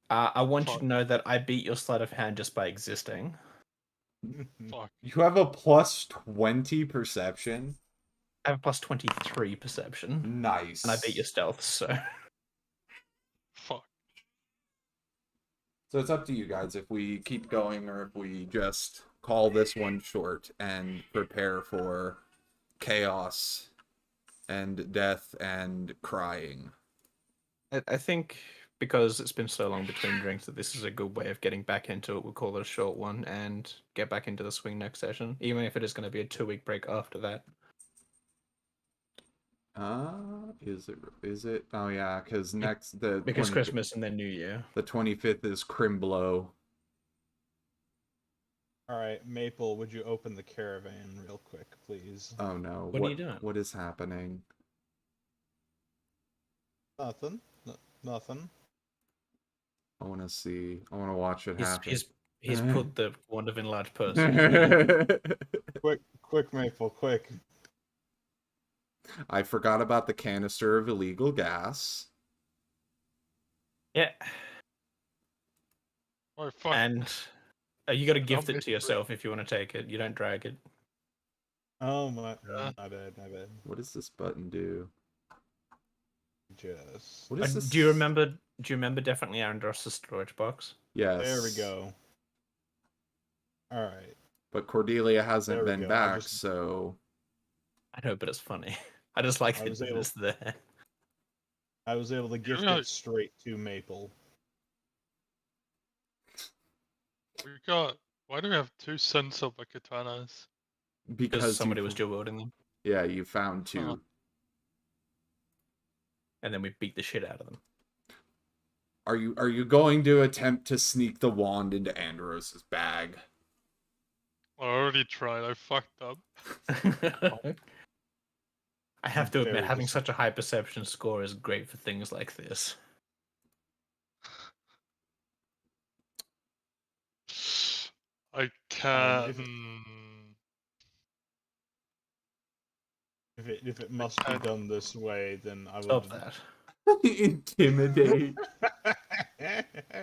I want you Fuck. to know that I beat your sleight of hand just by existing. fuck. You have a plus 20 perception. I have a plus 23 perception, Nice. and I beat your stealth, so. Fuck. So it's up to you guys if we keep going or if we just call this one short and prepare for chaos and death and crying. I think because it's been so long between drinks that this is a good way of getting back into it. We'll call it a short one and get back into the swing next session, even if it is going to be a 2-week break after that. Is it? Oh yeah, because next Because Christmas and then New Year. The 25th is Crimblow. Alright, Maple, would you open the caravan real quick, please? Oh no. What are you doing? What is happening? Nothing. Nothing. I want to see. I want to watch it happen. He's put the wand of enlarged person. Quick, Maple, quick. I forgot about the canister of illegal gas. Yeah. Oh fuck. And you got to Don't gift it miss to yourself if you want to take it. You don't drag it. Oh my Yeah. bad, my bad. What does this button do? Just What is this? Do you remember? Do you remember definitely Andros' storage box? Yes. there we go. Alright. But Cordelia hasn't There we been go, I back, just- I so know, but it's funny. I just like I that was able- it's there. I was able to gift Yeah. it straight to Maple. Why do we have two sensoba katanas? Because somebody you- was dual wielding them, Yeah, you found two. Huh. and then we beat the shit out of them. Are you going to attempt to sneak the wand into Andros's bag? I already tried. I fucked up. I have to admit, Very having such a high perception score is great for things like this. I can't. if If it must be done this way, then I Stop would. that. Intimidate.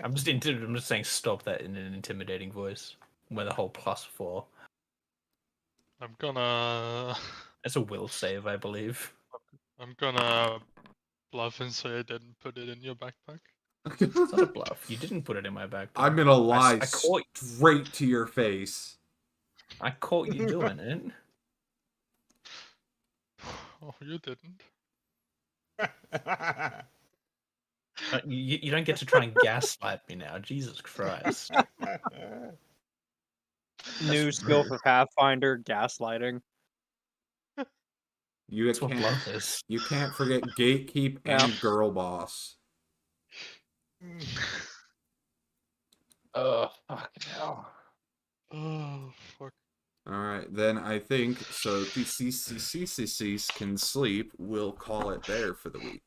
I'm just saying stop that in an intimidating voice. With a whole +4. I'm gonna. It's a will save, I believe. I'm gonna bluff and say I didn't put it in your backpack. It's not a bluff. You didn't put it in my backpack. I'm gonna lie I caught straight to your face. I caught you doing it. Oh, you didn't. You don't get to try and gaslight me now. Jesus Christ. New That's skill rude. for Pathfinder, gaslighting. You That's what bluff can't. is. You can't forget gatekeep Yeah. and girl boss. Oh, fucking hell. Oh, fuck. All right, then I think so. The CCCCCs can sleep. We'll call it there for the week.